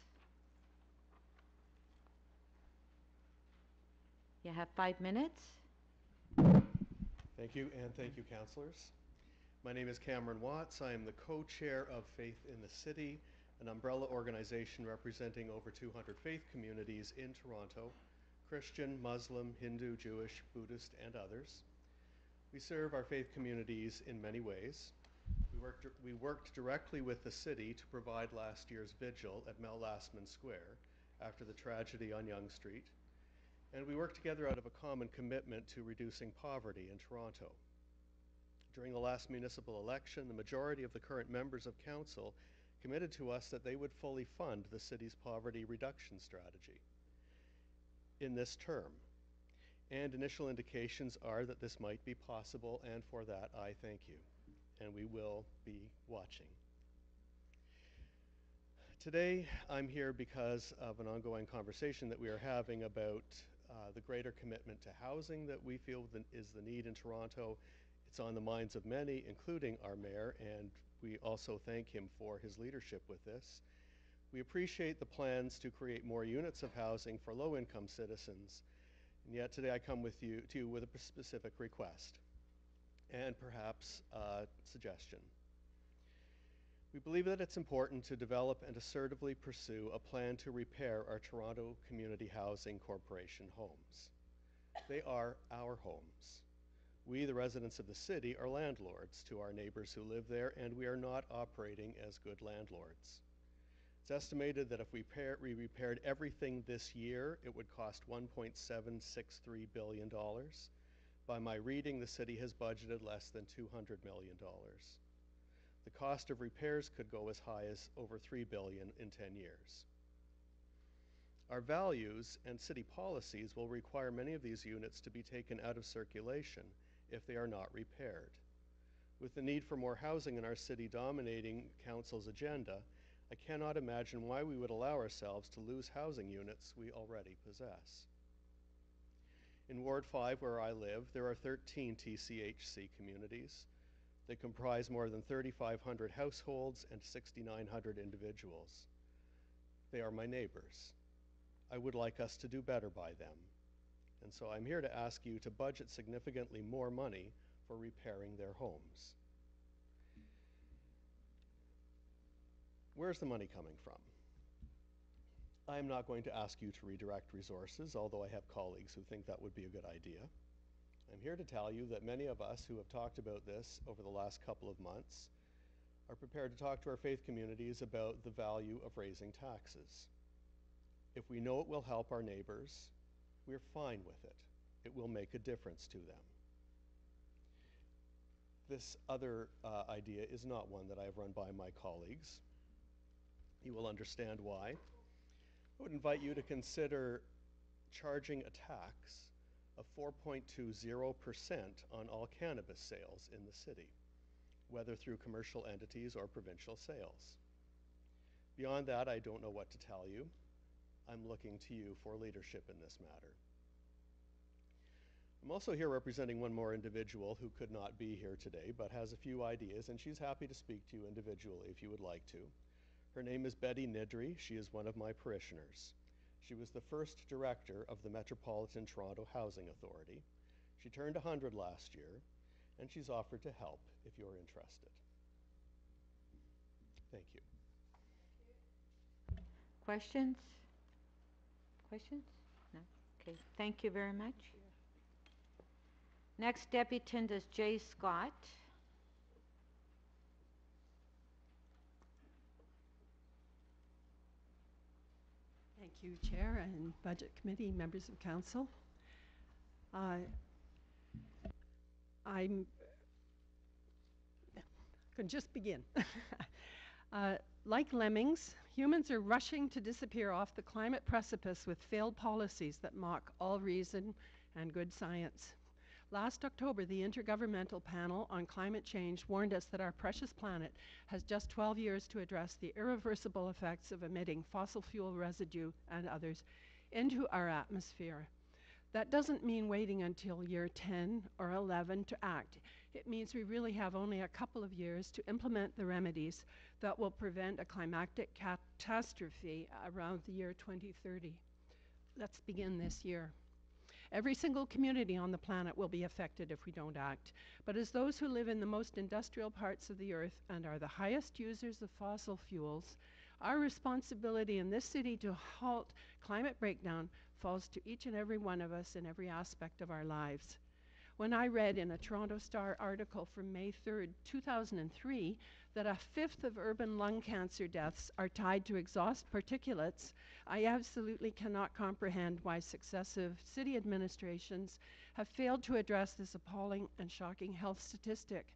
You have 5 minutes. Thank you, and thank you, councillors. My name is Cameron Watts. I am the co-chair of Faith in the City, an umbrella organization representing over 200 faith communities in Toronto, Christian, Muslim, Hindu, Jewish, Buddhist, and others. We serve our faith communities in many ways. We worked directly with the city to provide last year's vigil at Mel Lastman Square after the tragedy on Yonge Street. And we worked together out of a common commitment to reducing poverty in Toronto. During the last municipal election, the majority of the current members of council committed to us that they would fully fund the city's poverty reduction strategy. in this term. And initial indications are that this might be possible, and for that I thank you. And we will be watching. Today I'm here because of an ongoing conversation that we are having about the greater commitment to housing that we feel is the need in Toronto. It's on the minds of many, including our mayor, and we also thank him for his leadership with this. We appreciate the plans to create more units of housing for low-income citizens, and yet today I come to you with a specific request and perhaps a suggestion. We believe that it's important to develop and assertively pursue a plan to repair our Toronto Community Housing Corporation homes. They are our homes. We, the residents of the city, are landlords to our neighbors who live there, and we are not operating as good landlords. It's estimated that if we repaired everything this year, it would cost $1.763 billion. By my reading, the city has budgeted less than $200 million. The cost of repairs could go as high as over $3 billion in 10 years. Our values and city policies will require many of these units to be taken out of circulation if they are not repaired. With the need for more housing in our city dominating council's agenda, I cannot imagine why we would allow ourselves to lose housing units we already possess. In Ward 5, where I live, there are 13 TCHC communities. They comprise more than 3,500 households and 6,900 individuals. They are my neighbors. I would like us to do better by them. And so I'm here to ask you to budget significantly more money for repairing their homes. Where's the money coming from? I'm not going to ask you to redirect resources, although I have colleagues who think that would be a good idea. I'm here to tell you that many of us who have talked about this over the last couple of months are prepared to talk to our faith communities about the value of raising taxes. If we know it will help our neighbors, we're fine with it. It will make a difference to them. This other idea is not one that I've run by my colleagues. You will understand why. I would invite you to consider charging a tax of 4.20% on all cannabis sales in the city, whether through commercial entities or provincial sales. Beyond that, I don't know what to tell you. I'm looking to you for leadership in this matter. I'm also here representing one more individual who could not be here today, but has a few ideas, and she's happy to speak to you individually if you would like to. Her name is Betty Nidry. She is one of my parishioners. She was the first director of the Metropolitan Toronto Housing Authority. She turned 100 last year, and she's offered to help if you're interested. Thank you. Questions? Questions? No? Okay, thank you very much. Next debutant is Jay Scott. Thank you, Chair and Budget Committee, members of Council. I'm going to just begin. Like lemmings, humans are rushing to disappear off the climate precipice with failed policies that mock all reason and good science. Last October, the Intergovernmental Panel on Climate Change warned us that our precious planet has just 12 years to address the irreversible effects of emitting fossil fuel residue and others into our atmosphere. That doesn't mean waiting until year 10 or 11 to act. It means we really have only a couple of years to implement the remedies that will prevent a climactic catastrophe around the year 2030. Let's begin this year. Every single community on the planet will be affected if we don't act. But as those who live in the most industrial parts of the earth and are the highest users of fossil fuels, our responsibility in this city to halt climate breakdown falls to each and every one of us in every aspect of our lives. When I read in a Toronto Star article from May 3rd, 2003, that a fifth of urban lung cancer deaths are tied to exhaust particulates, I absolutely cannot comprehend why successive city administrations have failed to address this appalling and shocking health statistic.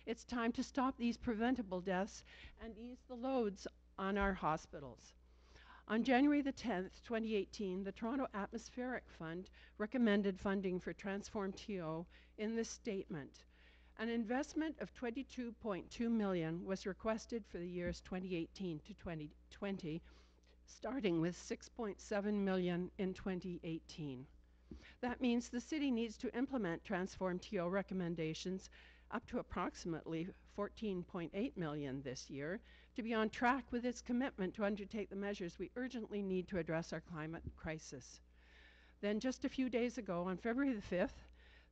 It's time to stop these preventable deaths and ease the loads on our hospitals. On January the 10th, 2018, the Toronto Atmospheric Fund recommended funding for Transform TO in this statement. An investment of $22.2 million was requested for the years 2018 to 2020, starting with $6.7 million in 2018. That means the city needs to implement Transform TO recommendations up to approximately $14.8 million this year to be on track with its commitment to undertake the measures we urgently need to address our climate crisis. Then just a few days ago, on February the 5th,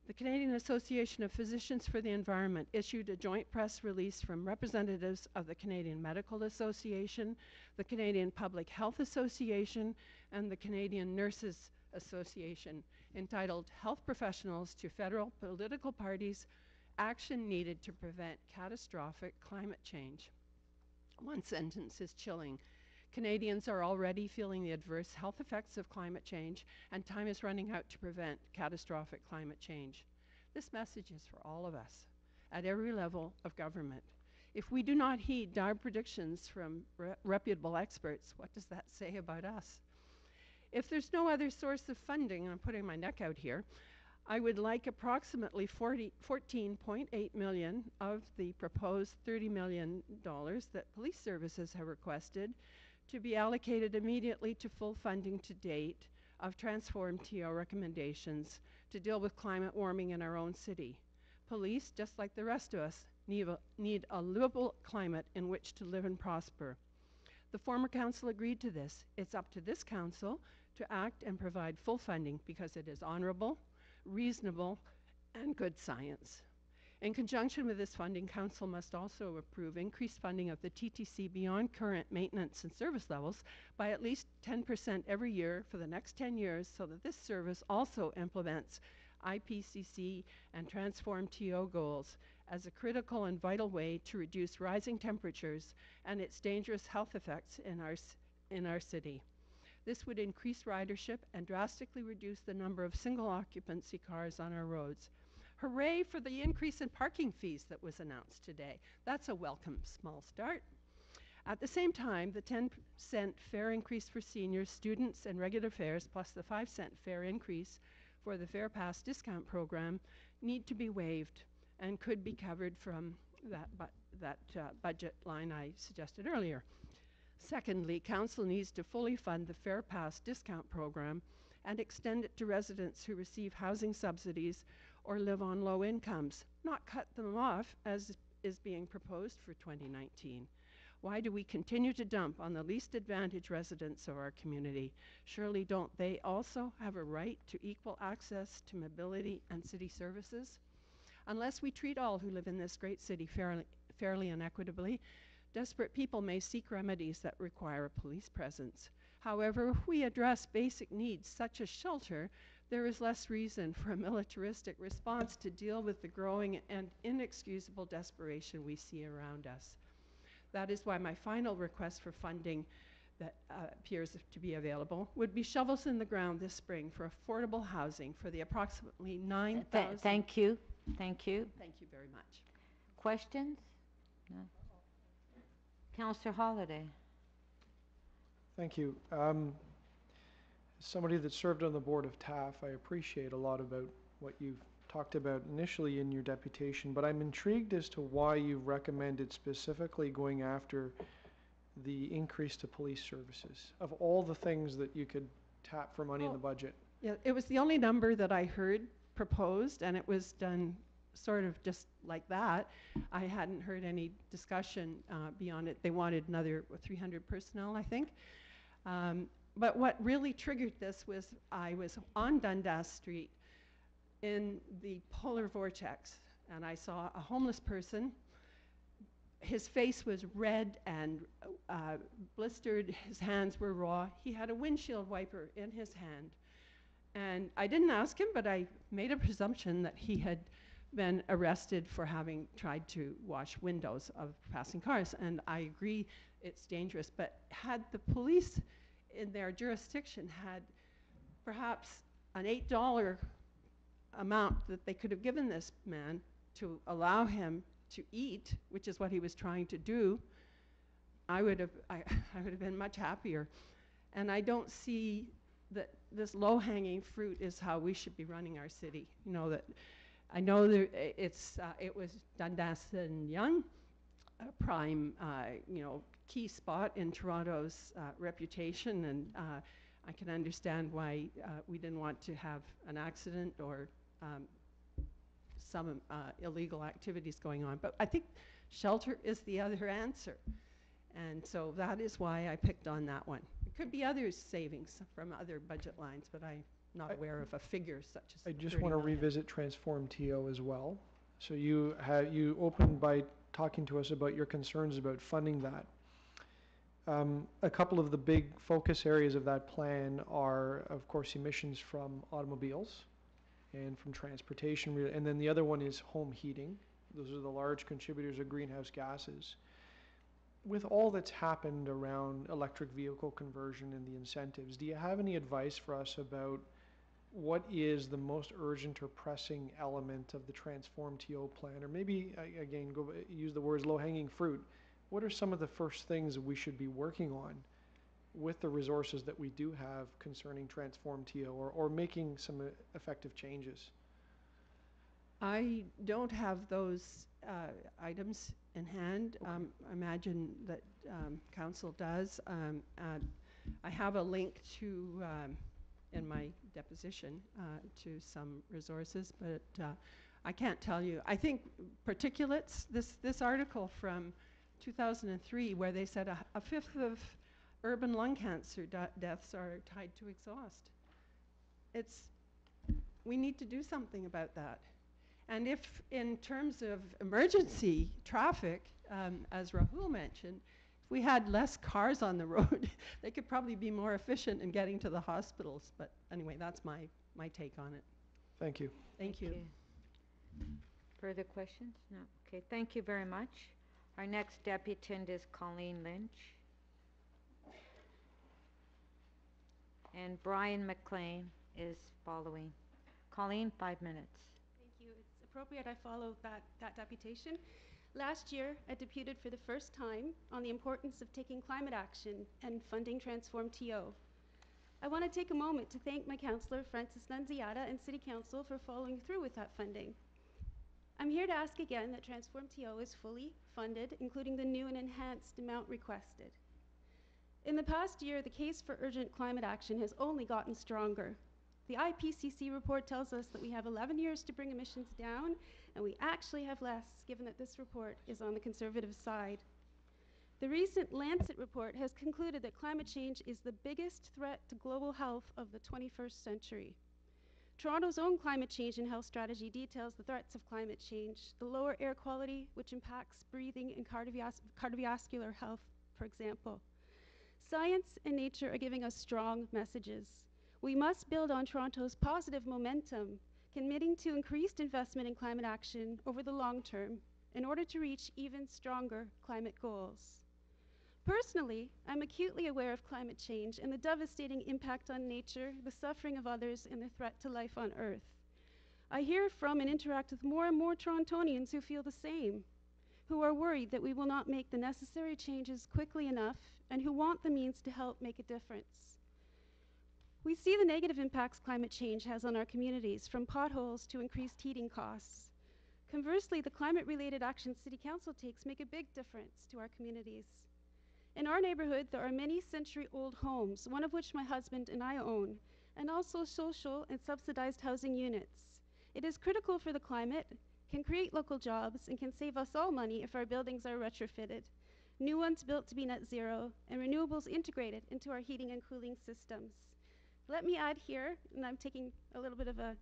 the Canadian Association of Physicians for the Environment issued a joint press release from representatives of the Canadian Medical Association, the Canadian Public Health Association, and the Canadian Nurses Association, entitled Health Professionals to Federal Political Parties, Action Needed to Prevent Catastrophic Climate Change. One sentence is chilling. Canadians are already feeling the adverse health effects of climate change, and time is running out to prevent catastrophic climate change. This message is for all of us, at every level of government. If we do not heed dire predictions from reputable experts, what does that say about us? If there's no other source of funding, I'm putting my neck out here, I would like approximately $14.8 million of the proposed $30 million that police services have requested to be allocated immediately to full funding to date of Transform TO recommendations to deal with climate warming in our own city. Police, just like the rest of us, need a livable climate in which to live and prosper. The former council agreed to this. It's up to this council to act and provide full funding because it is honorable, reasonable, and good science. In conjunction with this funding, council must also approve increased funding of the TTC beyond current maintenance and service levels by at least 10% every year for the next 10 years so that this service also implements IPCC and Transform TO goals as a critical and vital way to reduce rising temperatures and its dangerous health effects in our city. This would increase ridership and drastically reduce the number of single occupancy cars on our roads. Hooray for the increase in parking fees that was announced today. That's a welcome small start. At the same time, the 10-cent fare increase for seniors, students, and regular fares, plus the 5-cent fare increase for the Fare Pass discount program, need to be waived and could be covered from that budget line I suggested earlier. Secondly, council needs to fully fund the Fare Pass discount program and extend it to residents who receive housing subsidies or live on low incomes, not cut them off as is being proposed for 2019. Why do we continue to dump on the least advantaged residents of our community? Surely don't they also have a right to equal access to mobility and city services? Unless we treat all who live in this great city fairly and equitably, desperate people may seek remedies that require a police presence. However, if we address basic needs such as shelter, there is less reason for a militaristic response to deal with the growing and inexcusable desperation we see around us. That is why my final request for funding that appears to be available would be shovels in the ground this spring for affordable housing for the approximately 9,000. Thank you. Thank you. Thank you very much. Questions? No. Councillor Holliday. Thank you. Somebody that served on the board of TAF, I appreciate a lot about what you've talked about initially in your deputation, but I'm intrigued as to why you recommended specifically going after the increase to police services, of all the things that you could tap for money in the budget. Yeah, it was the only number that I heard proposed, and it was done sort of just like that. I hadn't heard any discussion beyond it. They wanted another 300 personnel, I think. But what really triggered this was I was on Dundas Street in the polar vortex, and I saw a homeless person. His face was red and blistered. His hands were raw. He had a windshield wiper in his hand. And I didn't ask him, but I made a presumption that he had been arrested for having tried to wash windows of passing cars. And I agree it's dangerous, but had the police in their jurisdiction had perhaps an $8 amount that they could have given this man to allow him to eat, which is what he was trying to do, I would have been much happier. And I don't see that this low-hanging fruit is how we should be running our city. You know, that I know that it was Dundas and Young, a prime, key spot in Toronto's reputation, and I can understand why we didn't want to have an accident or some illegal activities going on. But I think shelter is the other answer. And so that is why I picked on that one. It could be other savings from other budget lines, but I'm not aware of a figure such as I just 30 want to million. revisit Transform TO as well. So you opened by talking to us about your concerns about funding that. A couple of the big focus areas of that plan are, of course, emissions from automobiles and from transportation, and then the other one is home heating. Those are the large contributors of greenhouse gases. With all that's happened around electric vehicle conversion and the incentives, do you have any advice for us about what is the most urgent or pressing element of the Transform TO plan? Or maybe, again, use the words low-hanging fruit. What are some of the first things we should be working on with the resources that we do have concerning Transform TO, or making some effective changes? I don't have those items in hand. I imagine that council does. I have a link to, in my deposition, to some resources, but I can't tell you. I think particulates, this article from 2003, where they said a fifth of urban lung cancer deaths are tied to exhaust. We need to do something about that. And if, in terms of emergency traffic, as Rahul mentioned, if we had less cars on the road, they could probably be more efficient in getting to the hospitals. But anyway, that's my take on it. Thank you. Thank you. Further questions? No. Okay, thank you very much. Our next deputant is Colleen Lynch. And Brian McLean is following. Colleen, 5 minutes. Thank you. It's appropriate I follow that deputation. Last year, I deputed for the first time on the importance of taking climate action and funding Transform TO. I want to take a moment to thank my councillor, Francis Nunziata, and City Council for following through with that funding. I'm here to ask again that Transform TO is fully funded, including the new and enhanced amount requested. In the past year, the case for urgent climate action has only gotten stronger. The IPCC report tells us that we have 11 years to bring emissions down, and we actually have less, given that this report is on the conservative side. The recent Lancet report has concluded that climate change is the biggest threat to global health of the 21st century. Toronto's own climate change and health strategy details the threats of climate change, the lower air quality, which impacts breathing and cardiovascular health, for example. Science and nature are giving us strong messages. We must build on Toronto's positive momentum, committing to increased investment in climate action over the long term in order to reach even stronger climate goals. Personally, I'm acutely aware of climate change and the devastating impact on nature, the suffering of others, and the threat to life on Earth. I hear from and interact with more and more Torontonians who feel the same, who are worried that we will not make the necessary changes quickly enough, and who want the means to help make a difference. We see the negative impacts climate change has on our communities, from potholes to increased heating costs. Conversely, the climate-related actions City Council takes make a big difference to our communities. In our neighborhood, there are many century-old homes, one of which my husband and I own, and also social and subsidized housing units. It is critical for the climate, can create local jobs, and can save us all money if our buildings are retrofitted, new ones built to be net zero, and renewables integrated into our heating and cooling systems. Let me add here, and I'm taking a little bit of a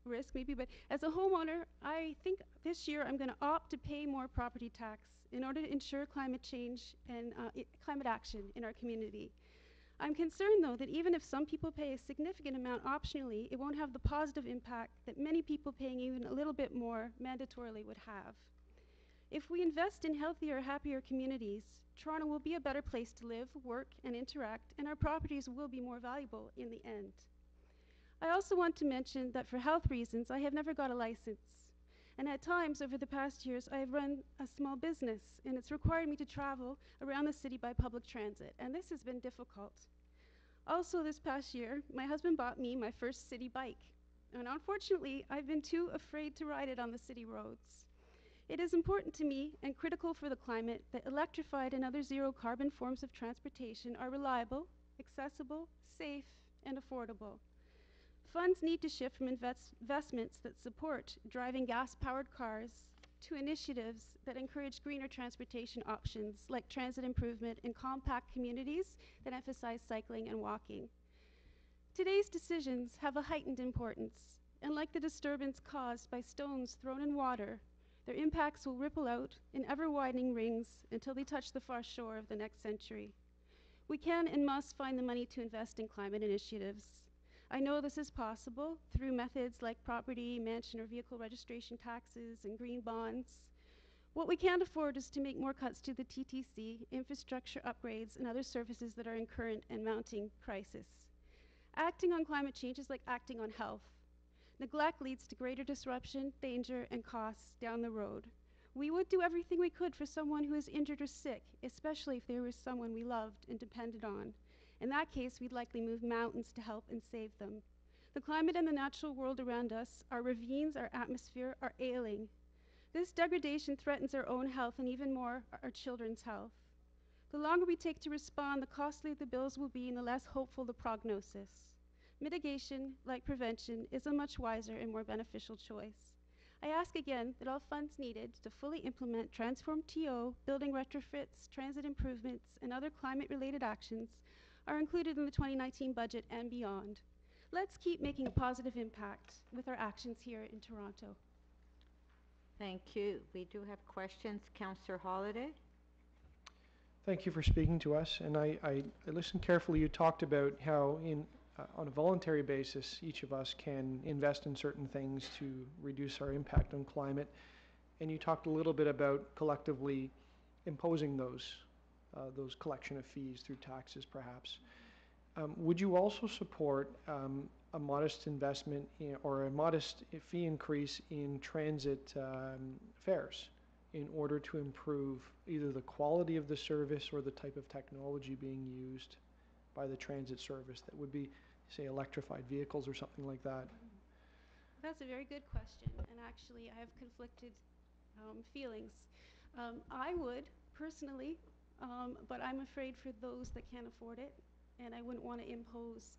risk maybe, but as a homeowner, I think this year I'm going to opt to pay more property tax in order to ensure climate change and climate action in our community. I'm concerned, though, that even if some people pay a significant amount optionally, it won't have the positive impact that many people paying even a little bit more mandatorily would have. If we invest in healthier, happier communities, Toronto will be a better place to live, work, and interact, and our properties will be more valuable in the end. I also want to mention that for health reasons, I have never got a license. And at times over the past years, I have run a small business, and it's required me to travel around the city by public transit, and this has been difficult. Also, this past year, my husband bought me my first city bike, and unfortunately, I've been too afraid to ride it on the city roads. It is important to me and critical for the climate that electrified and other zero carbon forms of transportation are reliable, accessible, safe, and affordable. Funds need to shift from investments that support driving gas-powered cars to initiatives that encourage greener transportation options like transit improvement in compact communities that emphasize cycling and walking. Today's decisions have a heightened importance, and like the disturbance caused by stones thrown in water, their impacts will ripple out in ever-widening rings until they touch the far shore of the next century. We can and must find the money to invest in climate initiatives. I know this is possible through methods like property, mansion, or vehicle registration taxes and green bonds. What we can't afford is to make more cuts to the TTC, infrastructure upgrades, and other services that are in current and mounting crisis. Acting on climate change is like acting on health. Neglect leads to greater disruption, danger, and costs down the road. We would do everything we could for someone who is injured or sick, especially if they were someone we loved and depended on. In that case, we'd likely move mountains to help and save them. The climate and the natural world around us, our ravines, our atmosphere, are ailing. This degradation threatens our own health and even more, our children's health. The longer we take to respond, the costlier the bills will be and the less hopeful the prognosis. Mitigation, like prevention, is a much wiser and more beneficial choice. I ask again that all funds needed to fully implement Transform TO, building retrofits, transit improvements, and other climate-related actions are included in the 2019 budget and beyond. Let's keep making a positive impact with our actions here in Toronto. Thank you. We do have questions. Councillor Holliday? Thank you for speaking to us. And I listened carefully. You talked about how on a voluntary basis, each of us can invest in certain things to reduce our impact on climate. And you talked a little bit about collectively imposing those collection of fees through taxes, perhaps. Would you also support a modest investment or a modest fee increase in transit fares in order to improve either the quality of the service or the type of technology being used by the transit service that would be, say, electrified vehicles or something like that? That's a very good question, and actually I have conflicted feelings. I would, personally, but I'm afraid for those that can't afford it, and I wouldn't want to impose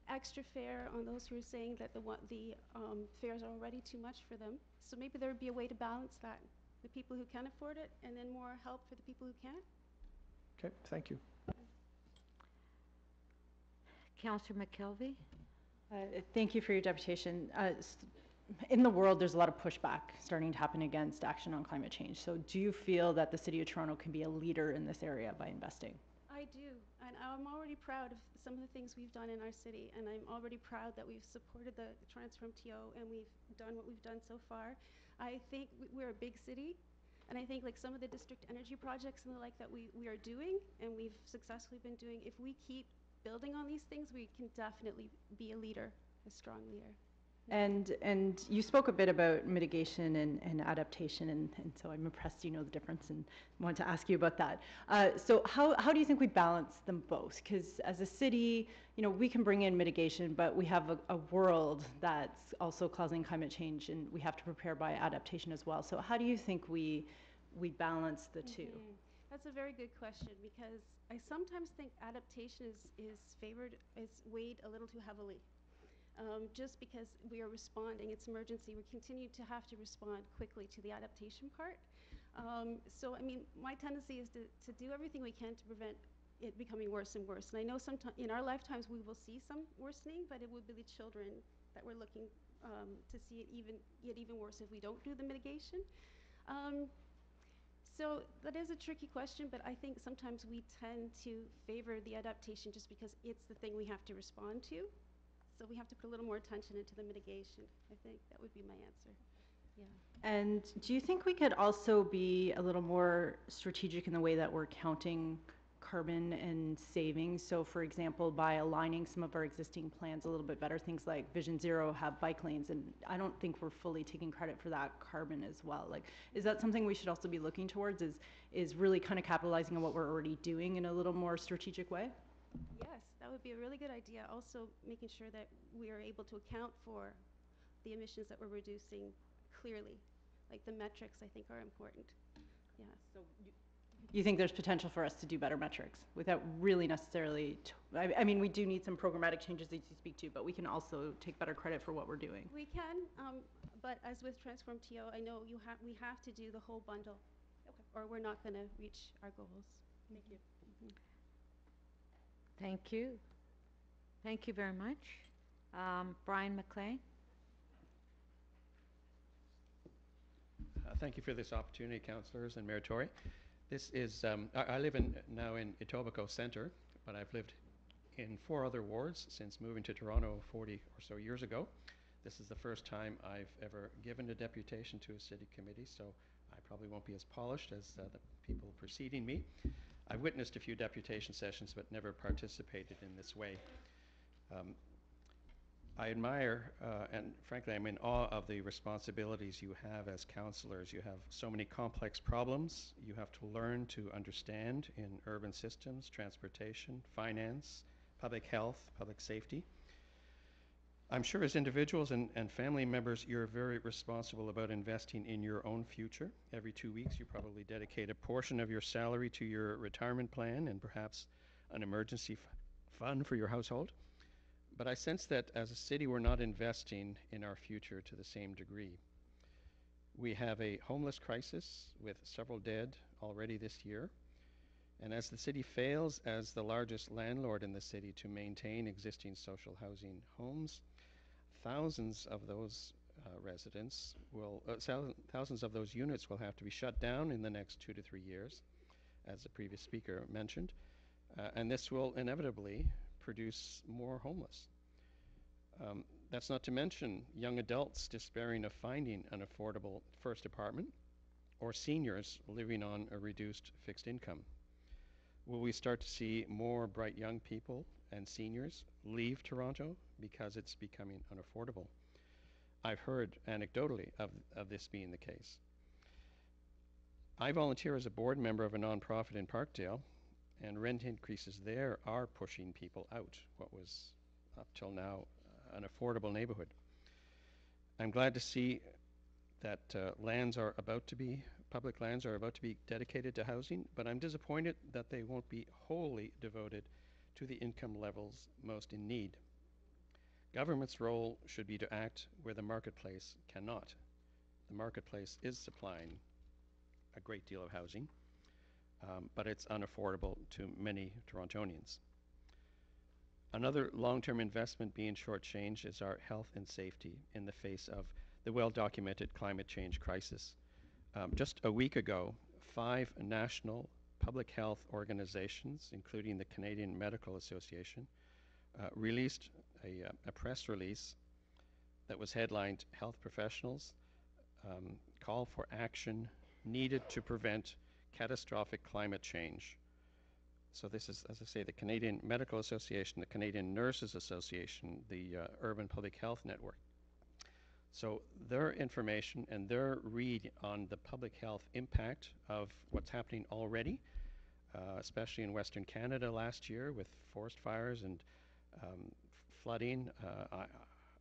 extra fare on those who are saying that the fares are already too much for them. So maybe there would be a way to balance that. The people who can afford it, and then more help for the people who can't. Okay, thank you. Councillor McKelvey? Thank you for your deputation. In the world, there's a lot of pushback starting to happen against action on climate change. So do you feel that the City of Toronto can be a leader in this area by investing? I do, and I'm already proud of some of the things we've done in our city, and I'm already proud that we've supported the Transform TO and we've done what we've done so far. I think we're a big city, and I think like some of the district energy projects and the like that we are doing and we've successfully been doing, if we keep building on these things, we can definitely be a leader, a strong leader. And you spoke a bit about mitigation and adaptation, and so I'm impressed you know the difference and want to ask you about that. So how do you think we balance them both? Because as a city, you know, we can bring in mitigation, but we have a world that's also causing climate change, and we have to prepare by adaptation as well. So how do you think we balance the two? That's a very good question, because I sometimes think adaptation is weighed a little too heavily. Just because we are responding, it's emergency, we continue to have to respond quickly to the adaptation part. So, I mean, my tendency is to do everything we can to prevent it becoming worse and worse. And I know sometimes in our lifetimes we will see some worsening, but it would be the children that we're looking to see it even worse if we don't do the mitigation. So that is a tricky question, but I think sometimes we tend to favor the adaptation just because it's the thing we have to respond to. So we have to put a little more attention into the mitigation. I think that would be my answer. Yeah. And do you think we could also be a little more strategic in the way that we're counting carbon and savings? So for example, by aligning some of our existing plans a little bit better, things like Vision Zero have bike lanes, and I don't think we're fully taking credit for that carbon as well. Like, is that something we should also be looking towards, is really kind of capitalizing on what we're already doing in a little more strategic way? Yes, That would be a really good idea. Also, making sure that we are able to account for the emissions that we're reducing clearly. Like the metrics, I think, are important. Yeah. So you think there's potential for us to do better metrics without really necessarily, I mean, we do need some programmatic changes that you speak to, but we can also take better credit for what we're doing. We can, but as with Transform TO, I know we have to do the whole bundle, or we're not going to reach our goals. Thank you. Thank you. Thank you very much. Brian McLean. Thank you for this opportunity, councillors and Mayor Tory. This is, I live now in Etobicoke Centre, but I've lived in 4 other wards since moving to Toronto 40 or so years ago. This is the first time I've ever given a deputation to a city committee, so I probably won't be as polished as the people preceding me. I've witnessed a few deputation sessions, but never participated in this way. I admire, and frankly, I'm in awe of the responsibilities you have as councillors. You have so many complex problems you have to learn to understand in urban systems, transportation, finance, public health, public safety. I'm sure as individuals and family members, you're very responsible about investing in your own future. Every 2 weeks, you probably dedicate a portion of your salary to your retirement plan and perhaps an emergency fund for your household. But I sense that as a city, we're not investing in our future to the same degree. We have a homeless crisis with several dead already this year. And as the city fails as the largest landlord in the city to maintain existing social housing homes, thousands of those residents will, thousands of those units will have to be shut down in the next 2 to 3 years, as the previous speaker mentioned. And this will inevitably produce more homeless. That's not to mention young adults despairing of finding an affordable first apartment, or seniors living on a reduced fixed income. Will we start to see more bright young people and seniors leave Toronto because it's becoming unaffordable? I've heard anecdotally of this being the case. I volunteer as a board member of a nonprofit in Parkdale, and rent increases there are pushing people out, what was up till now an affordable neighborhood. I'm glad to see that public lands are about to be dedicated to housing, but I'm disappointed that they won't be wholly devoted to the income levels most in need. Government's role should be to act where the marketplace cannot. The marketplace is supplying a great deal of housing, but it's unaffordable to many Torontonians. Another long-term investment being shortchanged is our health and safety in the face of the well-documented climate change crisis. Just a week ago, 5 national public health organizations, including the Canadian Medical Association, released a press release that was headlined, "Health Professionals Call for Action Needed to Prevent Catastrophic Climate Change." So this is, as I say, the Canadian Medical Association, the Canadian Nurses Association, the Urban Public Health Network. So their information and their read on the public health impact of what's happening already, especially in Western Canada last year with forest fires and flooding.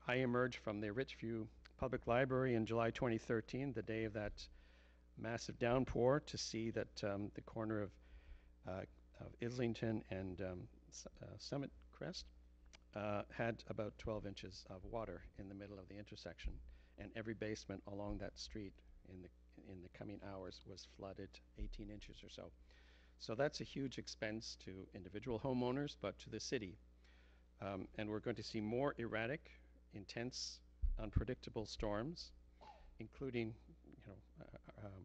I emerged from the Richview Public Library in July 2013, the day of that massive downpour, to see that the corner of Islington and Summit Crest had about 12 inches of water in the middle of the intersection, and every basement along that street in the coming hours was flooded 18 inches or so. So that's a huge expense to individual homeowners, but to the city. And we're going to see more erratic, intense, unpredictable storms, including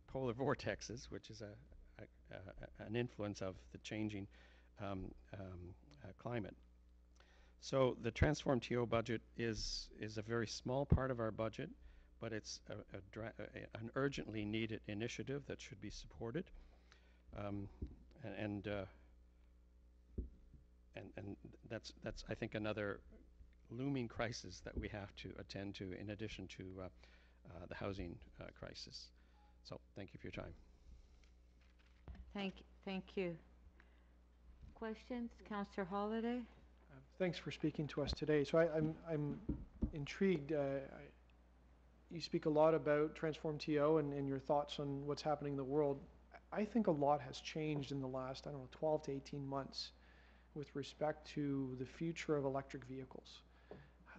polar vortexes, which is an influence of the changing climate. So the Transform TO budget is a very small part of our budget, but it's an urgently needed initiative that should be supported. And that's I think another looming crisis that we have to attend to, in addition to the housing crisis. So thank you for your time. Thank you. Questions, Councillor Holliday? Thanks for speaking to us today. So I'm intrigued. You speak a lot about Transform TO and your thoughts on what's happening in the world. I think a lot has changed in the last, I don't know, 12 to 18 months with respect to the future of electric vehicles.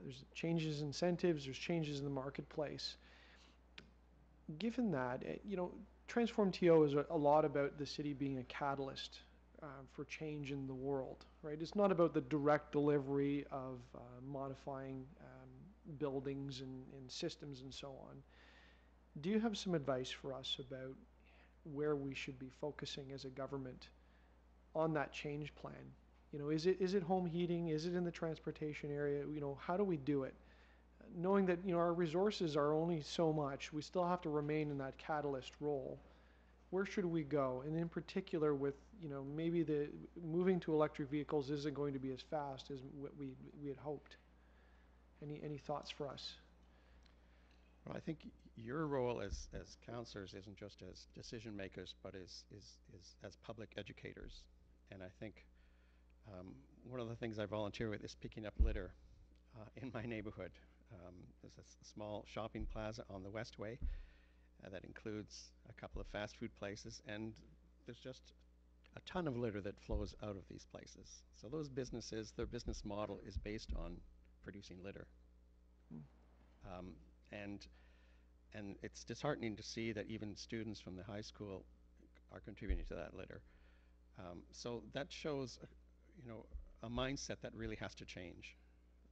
There's changes in incentives, there's changes in the marketplace. Given that, Transform TO is a lot about the city being a catalyst for change in the world, right? It's not about the direct delivery of modifying buildings and systems and so on. Do you have some advice for us about where we should be focusing as a government on that change plan? Is it home heating? Is it in the transportation area? How do we do it? Knowing that, our resources are only so much, we still have to remain in that catalyst role. Where should we go? And in particular with, maybe the moving to electric vehicles isn't going to be as fast as what we had hoped. Any thoughts for us? Well, I think your role as counselors isn't just as decision makers, but is as public educators. And I think one of the things I volunteer with is picking up litter in my neighborhood. There's a small shopping plaza on the Westway that includes a couple of fast food places, and there's just a ton of litter that flows out of these places. So those businesses, their business model is based on producing litter. And it's disheartening to see that even students from the high school are contributing to that litter. So that shows, a mindset that really has to change.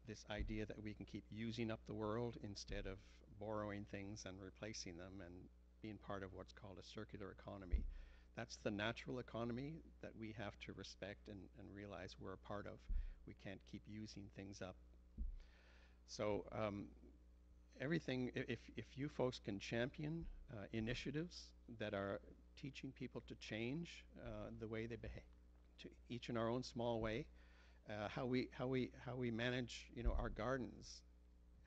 This idea that we can keep using up the world instead of borrowing things and replacing them and being part of what's called a circular economy. That's the natural economy that we have to respect and realize we're a part of. We can't keep using things up. So everything, if you folks can champion initiatives that are teaching people to change the way they behave, to each in our own small way, how we manage our gardens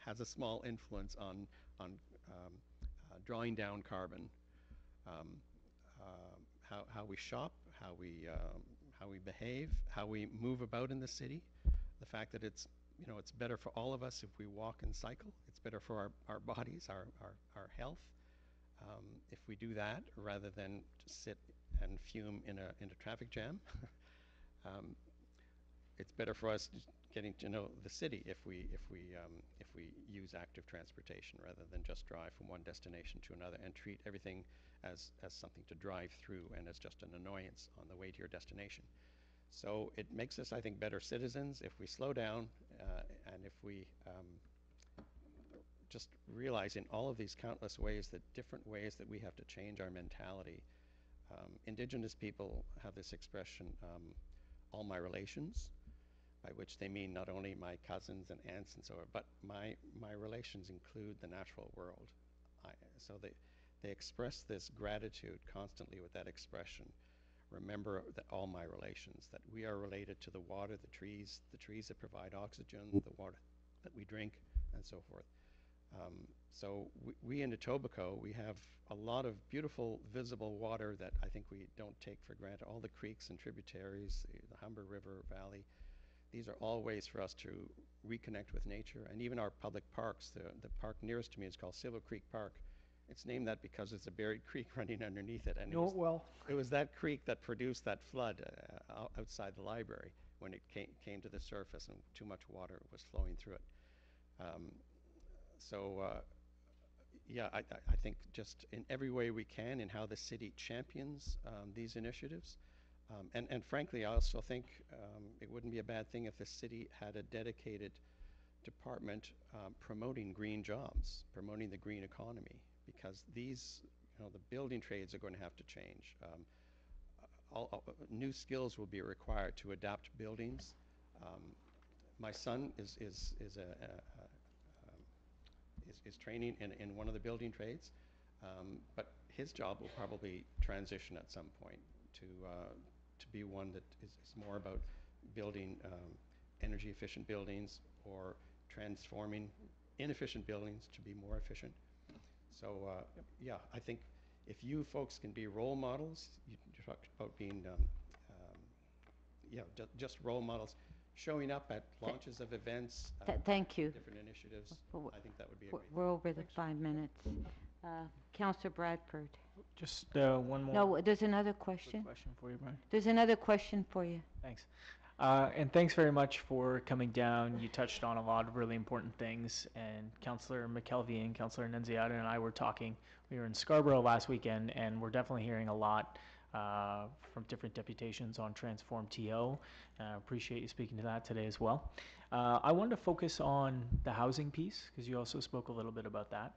has a small influence on drawing down carbon. How we shop, how we behave, how we move about in the city. The fact that it's better for all of us if we walk and cycle. It's better for our bodies, our health. If we do that rather than just sit and fume in a traffic jam. It's better for us getting to know the city if we use active transportation rather than just drive from one destination to another and treat everything as something to drive through and as just an annoyance on the way to your destination. So it makes us, I think, better citizens if we slow down and if we just realize in all of these countless ways, the different ways that we have to change our mentality. Indigenous people have this expression, all my relations, by which they mean not only my cousins and aunts and so on, but my relations include the natural world. So they express this gratitude constantly with that expression. Remember that all my relations, that we are related to the water, the trees that provide oxygen, the water that we drink, and so forth. So we in Etobicoke, we have a lot of beautiful visible water that I think we don't take for granted. All the creeks and tributaries, the Humber River Valley, these are all ways for us to reconnect with nature. And even our public parks, the park nearest to me is called Silver Creek Park. It's named that because it's a buried creek running underneath it. And it was that creek that produced that flood outside the library when it came to the surface and too much water was flowing through it. Yeah, I think just in every way we can in how the city champions these initiatives. And frankly, I also think it wouldn't be a bad thing if the city had a dedicated department promoting green jobs, promoting the green economy, because these, the building trades are going to have to change. New skills will be required to adapt buildings. My son is training in one of the building trades, but his job will probably transition at some point to be one that is more about building energy efficient buildings or transforming inefficient buildings to be more efficient. So yeah, I think if you folks can be role models, you talked about being just role models, showing up at launches of events, Thank you. different initiatives. W- I think that would be a We're great we're over the 5 minutes. Councillor Bradford. Just one more No, there's another quick question. question for you, Brian. There's another question for you. Thanks. And thanks very much for coming down. You touched on a lot of really important things, and Councillor McKelvey and Councillor Nunziata and I were talking. We were in Scarborough last weekend, and we're definitely hearing a lot from different deputations on Transform TO. Appreciate you speaking to that today as well. I wanted to focus on the housing piece, because you also spoke a little bit about that.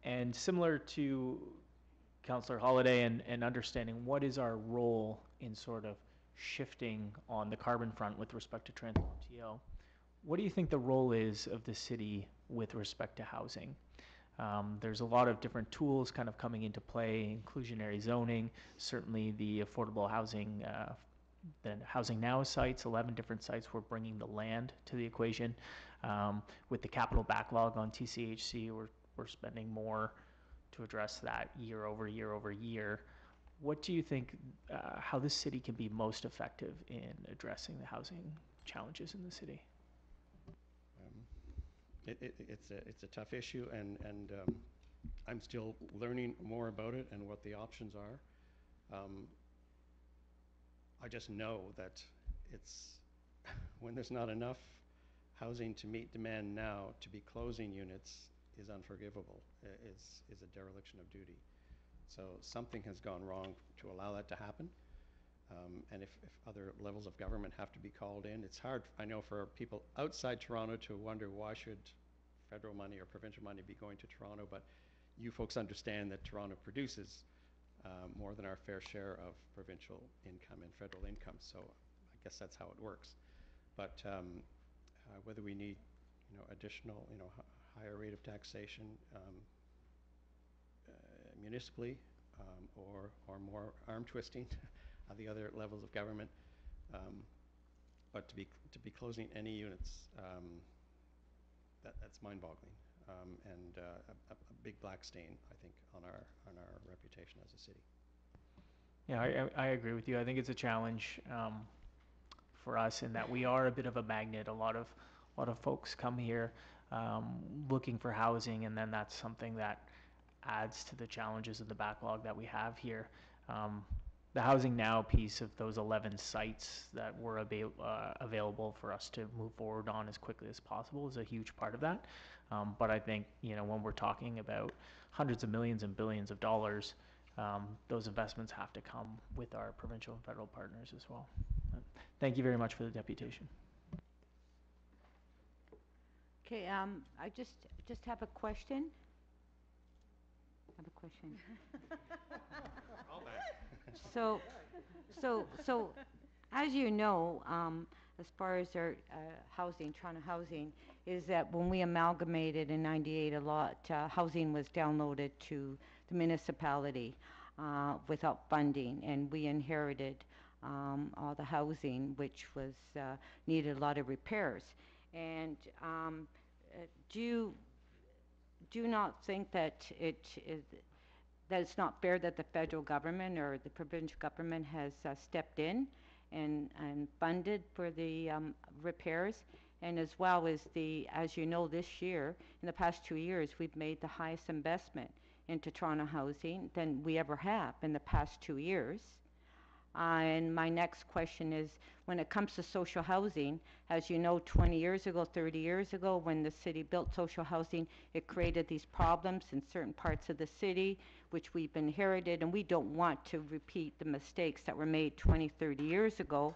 And similar to Councillor Holiday and understanding what is our role in sort of shifting on the carbon front with respect to Transform TO, what do you think the role is of the city with respect to housing? There's a lot of different tools kind of coming into play, inclusionary zoning, certainly the affordable housing, the Housing Now sites, 11 different sites. We're bringing the land to the equation. With the capital backlog on TCHC, we're spending more to address that year over year over year. What do you think, how the city can be most effective in addressing the housing challenges in the city? It's a tough issue, and I'm still learning more about it and what the options are. I just know that it's when there's not enough housing to meet demand now, to be closing units is unforgivable. Is a dereliction of duty. So something has gone wrong to allow that to happen. And if other levels of government have to be called in, it's hard, I know, for people outside Toronto to wonder why should federal money or provincial money be going to Toronto, but you folks understand that Toronto produces more than our fair share of provincial income and federal income, so I guess that's how it works. But whether we need, additional, higher rate of taxation municipally, or more arm twisting of the other levels of government, but to be closing any units, that's mind-boggling, and a big black stain, I think, on our reputation as a city. Yeah, I agree with you. I think it's a challenge for us in that we are a bit of a magnet. A lot of folks come here looking for housing, and then that's something that adds to the challenges of the backlog that we have here. The Housing Now piece of those 11 sites that were available for us to move forward on as quickly as possible is a huge part of that. But I think, when we're talking about hundreds of millions and billions of dollars, those investments have to come with our provincial and federal partners as well. Thank you very much for the deputation. Okay, I just have a question. So, as you know, as far as our housing, Toronto housing, is that when we amalgamated in '98, a lot housing was downloaded to the municipality without funding, and we inherited all the housing, which was needed a lot of repairs. And do you not think that it's not fair that the federal government or the provincial government has stepped in and funded for the repairs, and as well as as you know, this year, in the past 2 years, we've made the highest investment into Toronto housing than we ever have in the past 2 years. And my next question is, when it comes to social housing, as you know, 20 years ago, 30 years ago, when the city built social housing, it created these problems in certain parts of the city, which we've inherited, and we don't want to repeat the mistakes that were made 20, 30 years ago.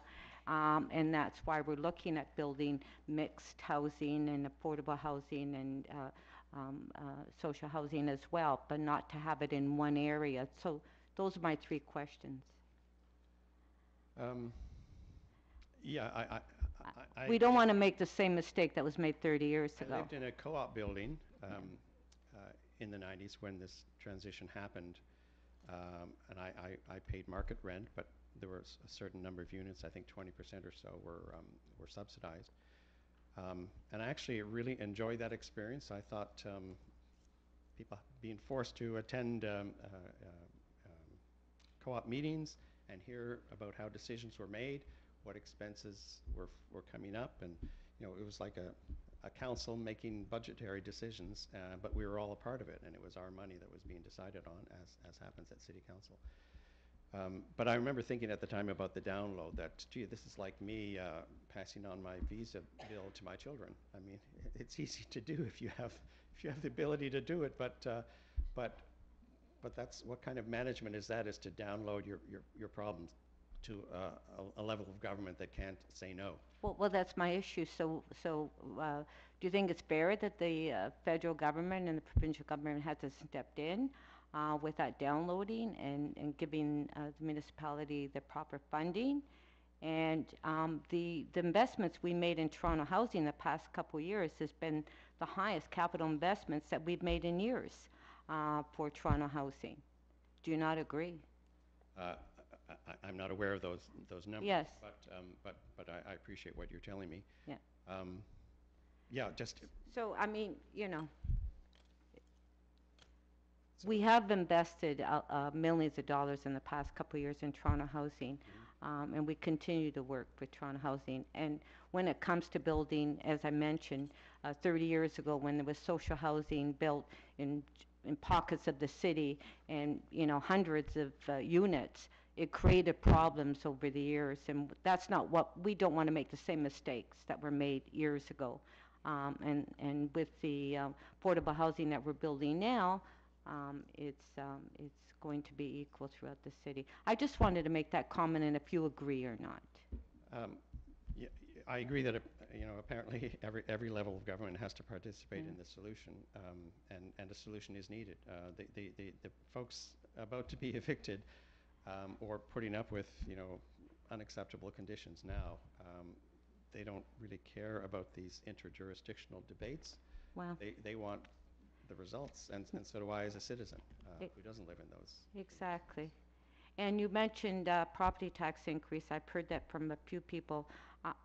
And that's why we're looking at building mixed housing and affordable housing and social housing as well, but not to have it in one area. So those are my 3 questions. Yeah, We don't want to make the same mistake that was made 30 years ago. I lived in a co-op building in the 90s when this transition happened, and I paid market rent, but there was a certain number of units, I think 20% or so were subsidized. And I actually really enjoyed that experience. I thought people being forced to attend co-op meetings and hear about how decisions were made what expenses were coming up, and it was like a council making budgetary decisions, but we were all a part of it, and it was our money that was being decided on, as happens at City Council. But I remember thinking at the time about the download that, gee, this is like me passing on my visa bill to my children. I mean, it's easy to do if you have the ability to do it, but that's what kind of management is that? Is to download your problems to a level of government that can't say no. Well, that's my issue. So, do you think it's fair that the federal government and the provincial government had to step in with that downloading and giving the municipality the proper funding? And the investments we made in Toronto housing the past couple of years has been the highest capital investments that we've made in years for Toronto housing. Do you not agree? I'm not aware of those numbers. Yes. But I appreciate what you're telling me. Yeah. Yeah, just. So, I mean, we have invested millions of dollars in the past couple of years in Toronto housing, and we continue to work with Toronto housing. And when it comes to building, as I mentioned, 30 years ago when there was social housing built in pockets of the city and, hundreds of units, it created problems over the years, and that's not what we don't want to make the same mistakes that were made years ago. And with the affordable housing that we're building now, it's going to be equal throughout the city. I just wanted to make that comment, and if you agree or not. Yeah, I agree that apparently every level of government has to participate in the solution, and a solution is needed. The folks about to be evicted or putting up with unacceptable conditions now, they don't really care about these interjurisdictional debates. Wow. They want the results, and so do I as a citizen who doesn't live in those. Exactly. And you mentioned property tax increase. I've heard that from a few people.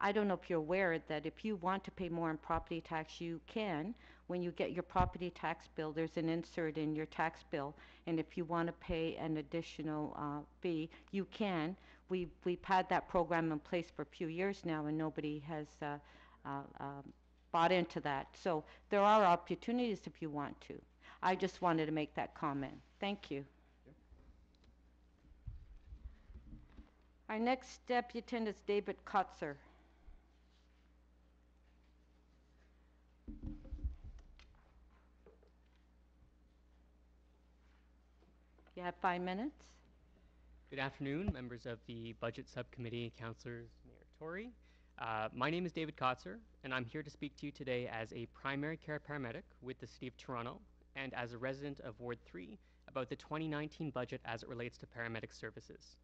I don't know if you're aware that if you want to pay more in property tax, you can. When you get your property tax bill, there's an insert in your tax bill, and if you want to pay an additional fee, you can. We've had that program in place for a few years now, and nobody has bought into that. So there are opportunities if you want to. I just wanted to make that comment. Thank you. Our next deputant is David Kotzer. You have 5 minutes. Good afternoon, members of the Budget Subcommittee, Councillors, Mayor Tory. My name is David Kotzer, and I'm here to speak to you today as a primary care paramedic with the City of Toronto and as a resident of Ward 3 about the 2019 budget as it relates to paramedic services.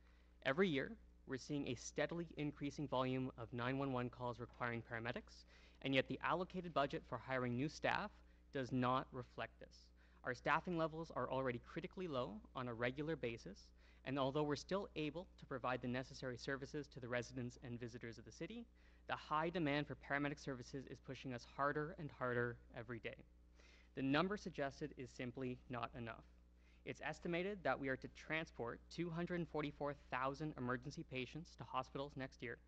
Every year, we're seeing a steadily increasing volume of 911 calls requiring paramedics, and yet the allocated budget for hiring new staff does not reflect this. Our staffing levels are already critically low on a regular basis, and although we're still able to provide the necessary services to the residents and visitors of the city, the high demand for paramedic services is pushing us harder and harder every day. The number suggested is simply not enough. It's estimated that we are to transport 244,000 emergency patients to hospitals next year.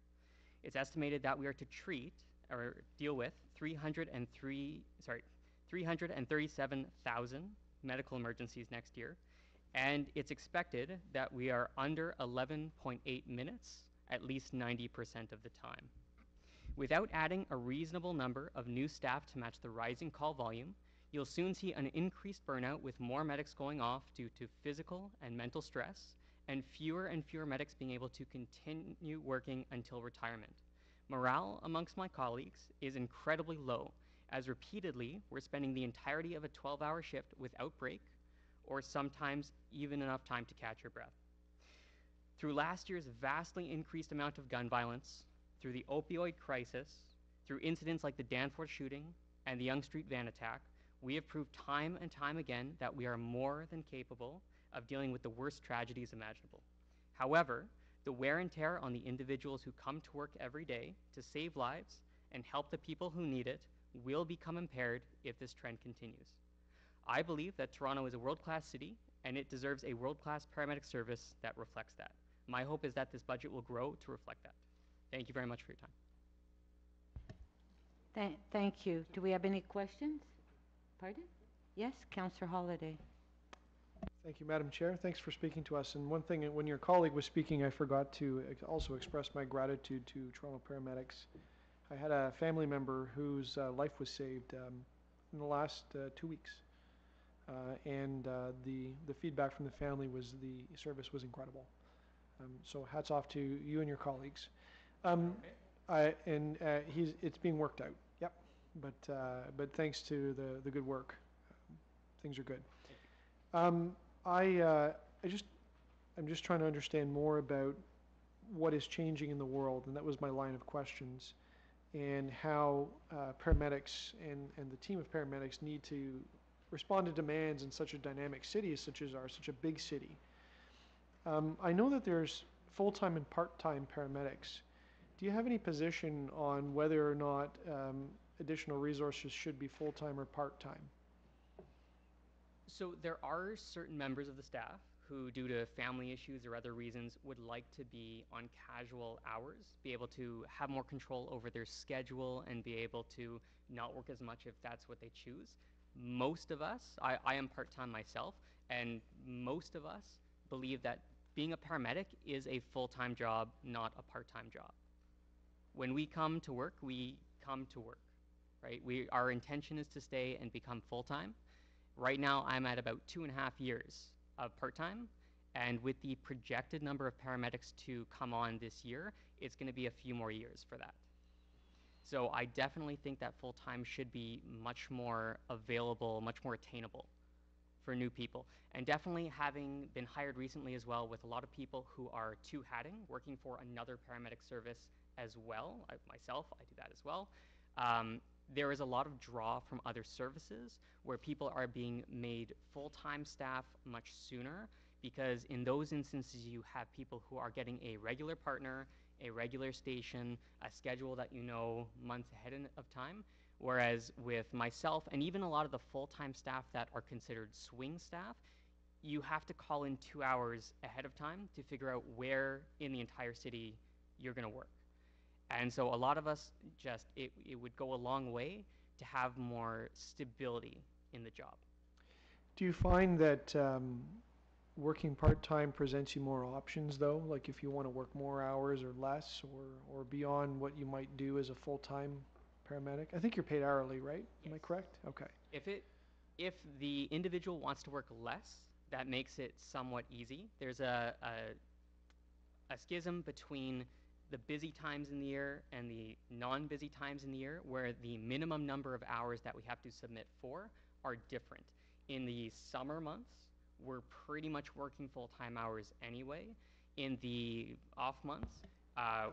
It's estimated that we are to treat or deal with 337,000 medical emergencies next year, and it's expected that we are under 11.8 minutes at least 90% of the time. Without adding a reasonable number of new staff to match the rising call volume, you'll soon see an increased burnout with more medics going off due to physical and mental stress, and fewer medics being able to continue working until retirement. Morale amongst my colleagues is incredibly low, as repeatedly we're spending the entirety of a 12-hour shift without break, or sometimes even enough time to catch your breath. Through last year's vastly increased amount of gun violence, through the opioid crisis, through incidents like the Danforth shooting and the Yonge Street van attack, we have proved time and time again that we are more than capable of dealing with the worst tragedies imaginable. However, the wear and tear on the individuals who come to work every day to save lives and help the people who need it will become impaired if this trend continues. I believe that Toronto is a world-class city, and it deserves a world-class paramedic service that reflects that. My hope is that this budget will grow to reflect that. Thank you very much for your time. Thank you. Do we have any questions? Pardon? Yes, Councillor Holliday. Thank you, Madam Chair. Thanks for speaking to us. And one thing, when your colleague was speaking, I forgot to also express my gratitude to Toronto Paramedics. I had a family member whose life was saved in the last 2 weeks. The feedback from the family was the service was incredible. So hats off to you and your colleagues. It's being worked out. Yep. But thanks to the good work, things are good. I'm just trying to understand more about what is changing in the world, and that was my line of questions, and how paramedics and the team of paramedics need to respond to demands in such a dynamic city such as ours, such a big city. I know that there's full-time and part-time paramedics. Do you have any position on whether or not additional resources should be full-time or part-time? So there are certain members of the staff who, due to family issues or other reasons, would like to be on casual hours, be able to have more control over their schedule and be able to not work as much if that's what they choose. Most of us, I am part-time myself, and most of us believe that being a paramedic is a full-time job, not a part-time job. When we come to work, we come to work, right? Our intention is to stay and become full-time. Right now, I'm at about 2.5 years of part-time, and with the projected number of paramedics to come on this year, it's going to be a few more years for that. So I definitely think that full-time should be much more available, much more attainable for new people. And definitely having been hired recently as well with a lot of people who are two-hatting, working for another paramedic service as well. Myself, I do that as well. There is a lot of draw from other services where people are being made full-time staff much sooner, because in those instances you have people who are getting a regular partner, a regular station, a schedule that you know months ahead of time, whereas with myself and even a lot of the full-time staff that are considered swing staff, you have to call in 2 hours ahead of time to figure out where in the entire city you're going to work. And so a lot of us it would go a long way to have more stability in the job. Do you find that working part-time presents you more options, though? Like if you want to work more hours or less, or beyond what you might do as a full-time paramedic? I think you're paid hourly, right? Yes. Am I correct? Okay. If the individual wants to work less, that makes it somewhat easy. There's a schism between the busy times in the year and the non-busy times in the year, where the minimum number of hours that we have to submit for are different. In the summer months, we're pretty much working full-time hours anyway. In the off months,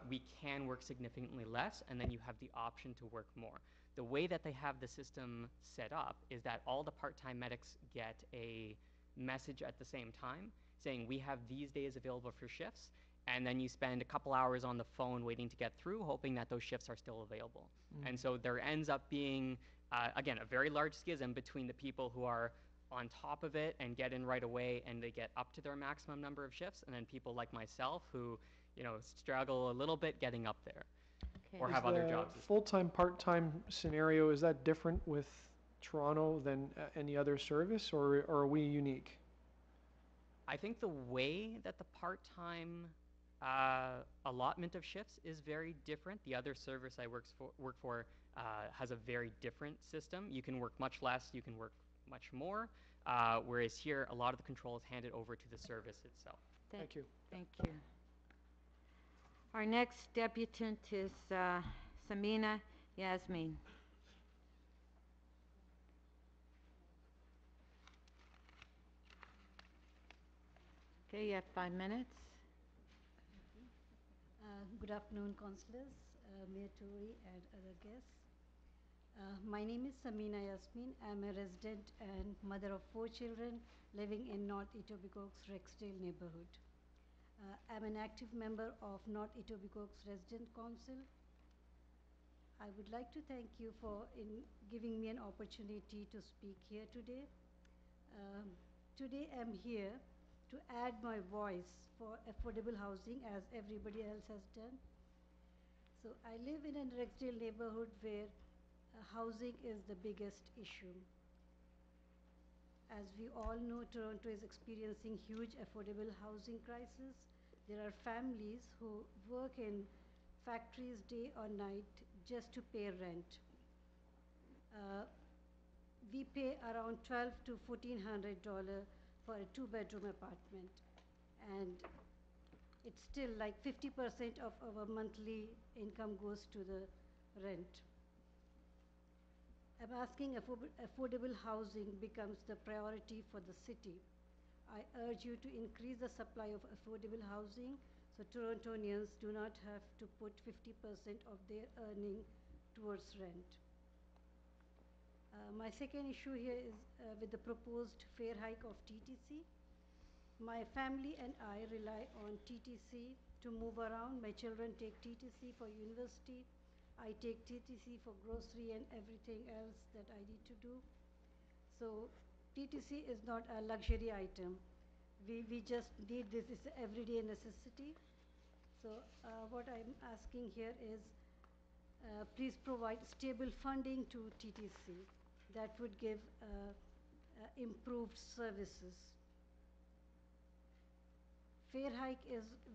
we can work significantly less, and then you have the option to work more. The way that they have the system set up is that all the part-time medics get a message at the same time saying, we have these days available for shifts, and then you spend a couple hours on the phone waiting to get through, hoping that those shifts are still available. And so there ends up being, again, a very large schism between the people who are on top of it and get in right away and they get up to their maximum number of shifts, and then people like myself who, struggle a little bit getting up there. Okay. Or have other jobs. Full-time, part-time scenario, is that different with Toronto than any other service, or are we unique? I think the way that the part-time allotment of shifts is very different. The other service I work for has a very different system. You can work much less, you can work much more, whereas here a lot of the control is handed over to the service itself. Thank you. Thank you. Our next debutant is Samina Yasmin. Okay, you have 5 minutes. Good afternoon, councillors, Mayor Tory and other guests. My name is Samina Yasmin. I'm a resident and mother of 4 children living in North Etobicoke's Rexdale neighborhood. I'm an active member of North Etobicoke's Resident Council. I would like to thank you for giving me an opportunity to speak here today. Today I'm here to add my voice for affordable housing, as everybody else has done. So I live in a Rexdale neighborhood where housing is the biggest issue. As we all know, Toronto is experiencing huge affordable housing crisis. There are families who work in factories day or night just to pay rent. We pay around $1,200 to $1,400 for a two-bedroom apartment, and it's still like 50% of our monthly income goes to the rent. I'm asking affordable housing becomes the priority for the city. I urge you to increase the supply of affordable housing so Torontonians do not have to put 50% of their earning towards rent. My second issue here is with the proposed fare hike of TTC. My family and I rely on TTC to move around. My children take TTC for university. I take TTC for grocery and everything else that I need to do. So TTC is not a luxury item. We just need this, it's an everyday necessity. So what I'm asking here is please provide stable funding to TTC that would give improved services. Fare hike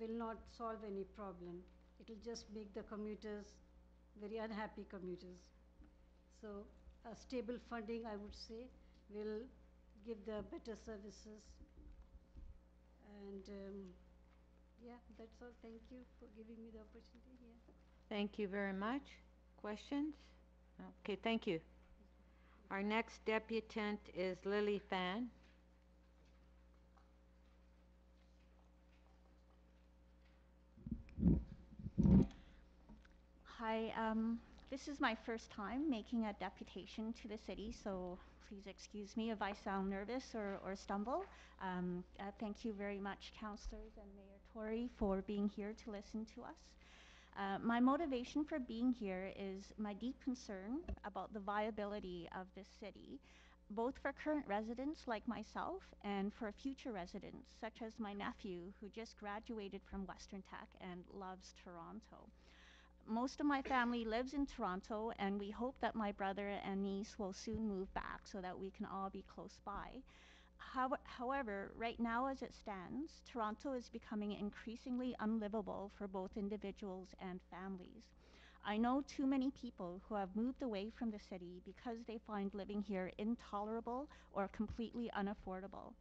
will not solve any problem. It will just make the commuters very unhappy commuters. So stable funding, I would say, will give the better services. And yeah, that's all. Thank you for giving me the opportunity here. Thank you very much. Questions? Okay, thank you. Our next debutant is Lily Fan. Hi, this is my first time making a deputation to the city, so please excuse me if I sound nervous or stumble. Thank you very much, councillors and Mayor Tory, for being here to listen to us. My motivation for being here is my deep concern about the viability of this city, both for current residents like myself and for future residents, such as my nephew who just graduated from Western Tech and loves Toronto. Most of my family lives in Toronto, and we hope that my brother and niece will soon move back so that we can all be close by. However, right now as it stands, Toronto is becoming increasingly unlivable for both individuals and families. I know too many people who have moved away from the city because they find living here intolerable or completely unaffordable.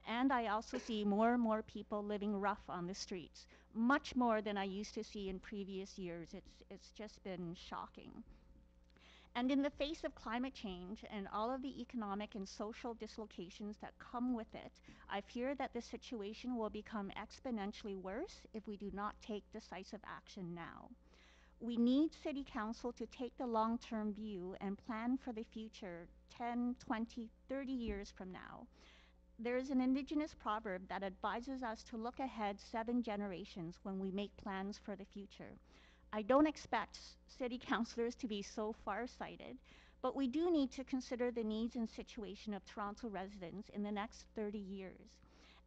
And I also see more and more people living rough on the streets, much more than I used to see in previous years. It's just been shocking. And in the face of climate change and all of the economic and social dislocations that come with it, I fear that the situation will become exponentially worse if we do not take decisive action now. We need City Council to take the long-term view and plan for the future 10, 20, 30 years from now. There is an Indigenous proverb that advises us to look ahead 7 generations when we make plans for the future. I don't expect city councillors to be so far-sighted, but we do need to consider the needs and situation of Toronto residents in the next 30 years.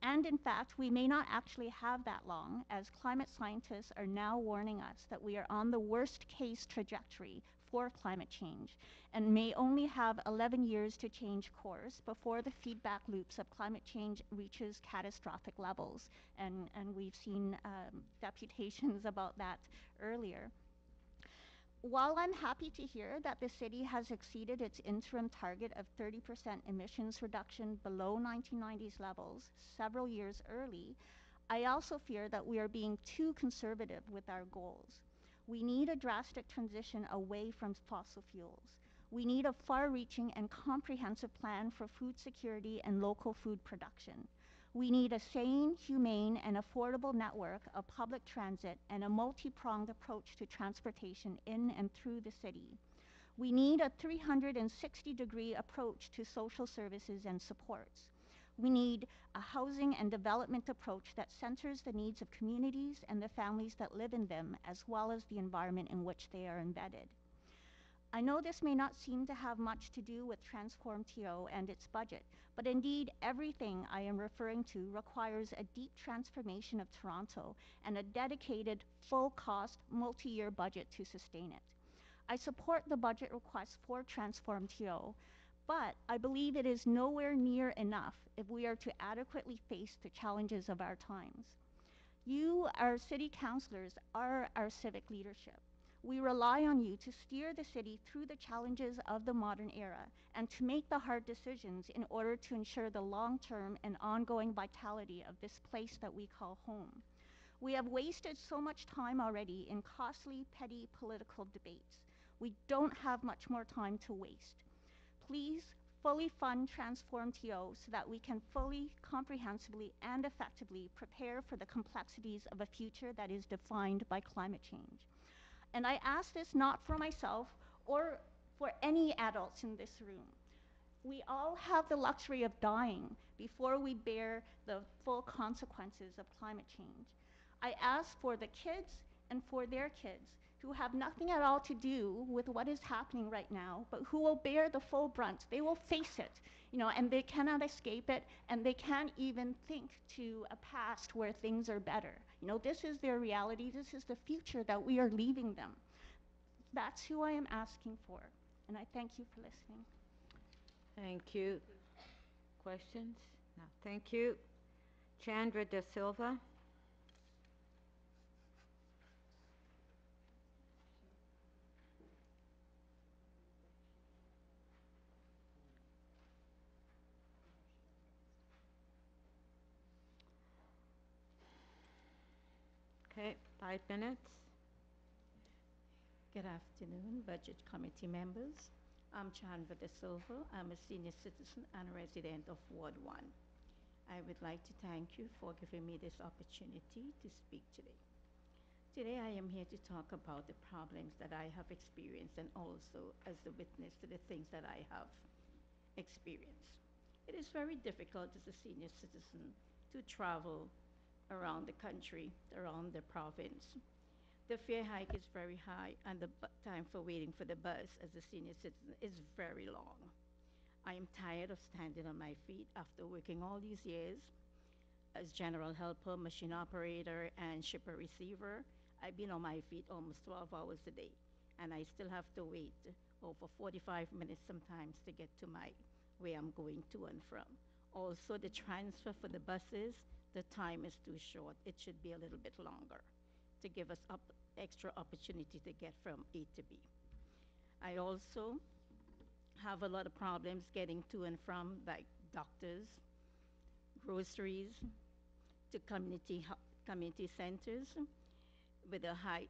And in fact, we may not actually have that long, as climate scientists are now warning us that we are on the worst-case trajectory for climate change and may only have 11 years to change course before the feedback loops of climate change reaches catastrophic levels. And we've seen deputations about that earlier. While I'm happy to hear that the city has exceeded its interim target of 30% emissions reduction below 1990s levels several years early, I also fear that we are being too conservative with our goals. We need a drastic transition away from fossil fuels. We need a far-reaching and comprehensive plan for food security and local food production. We need a sane, humane, and affordable network of public transit and a multi-pronged approach to transportation in and through the city. We need a 360-degree approach to social services and supports. We need a housing and development approach that centers the needs of communities and the families that live in them, as well as the environment in which they are embedded. I know this may not seem to have much to do with Transform TO and its budget, but indeed everything I am referring to requires a deep transformation of Toronto and a dedicated, full-cost, multi-year budget to sustain it. I support the budget request for Transform TO, but I believe it is nowhere near enough if we are to adequately face the challenges of our times. You, our city councillors, are our civic leadership. We rely on you to steer the city through the challenges of the modern era and to make the hard decisions in order to ensure the long-term and ongoing vitality of this place that we call home. We have wasted so much time already in costly, petty political debates. We don't have much more time to waste. Please fully fund Transform TO so that we can fully, comprehensively, and effectively prepare for the complexities of a future that is defined by climate change. And I ask this not for myself or for any adults in this room. We all have the luxury of dying before we bear the full consequences of climate change. I ask for the kids and for their kids who have nothing at all to do with what is happening right now, but who will bear the full brunt. They will face it, and they cannot escape it, and they can't even think to a past where things are better. This is their reality. This is the future that we are leaving them. That's who I am asking for, and I thank you for listening. Thank you. Questions? No. Thank you. Chandra De Silva. Okay, 5 minutes. Good afternoon, Budget Committee members. I'm Chandra De Silva. I'm a senior citizen and a resident of Ward 1. I would like to thank you for giving me this opportunity to speak today. Today I am here to talk about the problems that I have experienced and also as the witness to the things that I have experienced. It is very difficult as a senior citizen to travel around the country, around the province. The fare hike is very high and the time for waiting for the bus as a senior citizen is very long. I am tired of standing on my feet after working all these years as general helper, machine operator, and shipper receiver. I've been on my feet almost 12 hours a day, and I still have to wait over 45 minutes sometimes to get to where I'm going to and from. Also, the transfer for the buses, the time is too short. It should be a little bit longer to give us extra opportunity to get from A to B. I also have a lot of problems getting to and from like doctors, groceries, to community centers with a high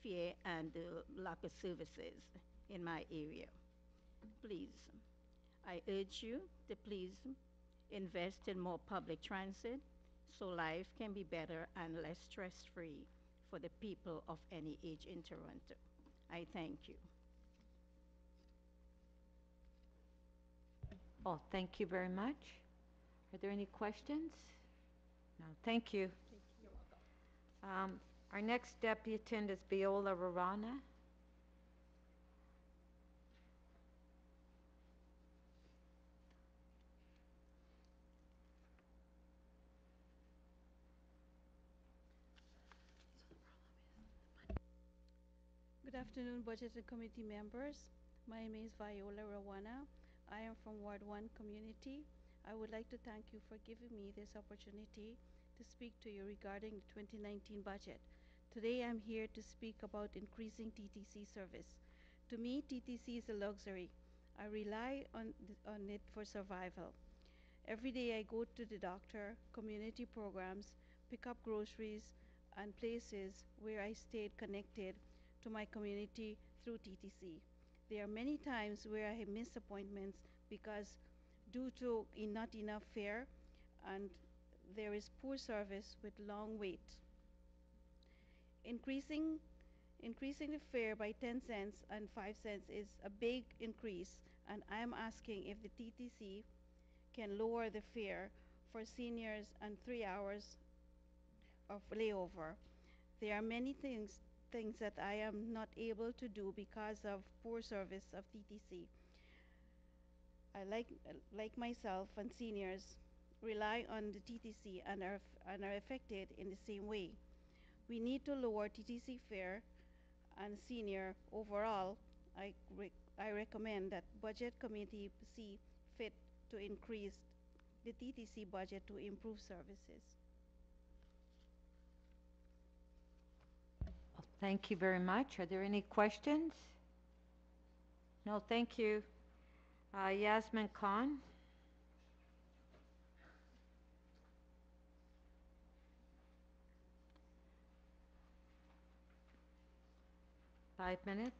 fare and the lack of services in my area. Please, I urge you to please invest in more public transit so life can be better and less stress-free for the people of any age in Toronto. I thank you. Oh, thank you very much. Are there any questions? No, thank you. You're welcome. Our next deputant is Viola Rarana. Good afternoon, Budget and Committee members. My name is Viola Rawana. I am from Ward 1 community. I would like to thank you for giving me this opportunity to speak to you regarding the 2019 budget. Today I'm here to speak about increasing TTC service. To me, TTC is a luxury. I rely on it for survival. Every day I go to the doctor, community programs, pick up groceries, and places where I stayed connected to my community through TTC. There are many times where I have missed appointments because due to not enough fare and there is poor service with long wait. Increasing the fare by 10 cents and 5 cents is a big increase, and I am asking if the TTC can lower the fare for seniors and 3 hours of layover. There are many things things that I am not able to do because of poor service of TTC. I like myself and seniors rely on the TTC and are affected in the same way. We need to lower TTC fare and senior overall. I recommend that Budget Committee see fit to increase the TTC budget to improve services. Thank you very much. Are there any questions? No, thank you. Yasmin Khan. Five minutes.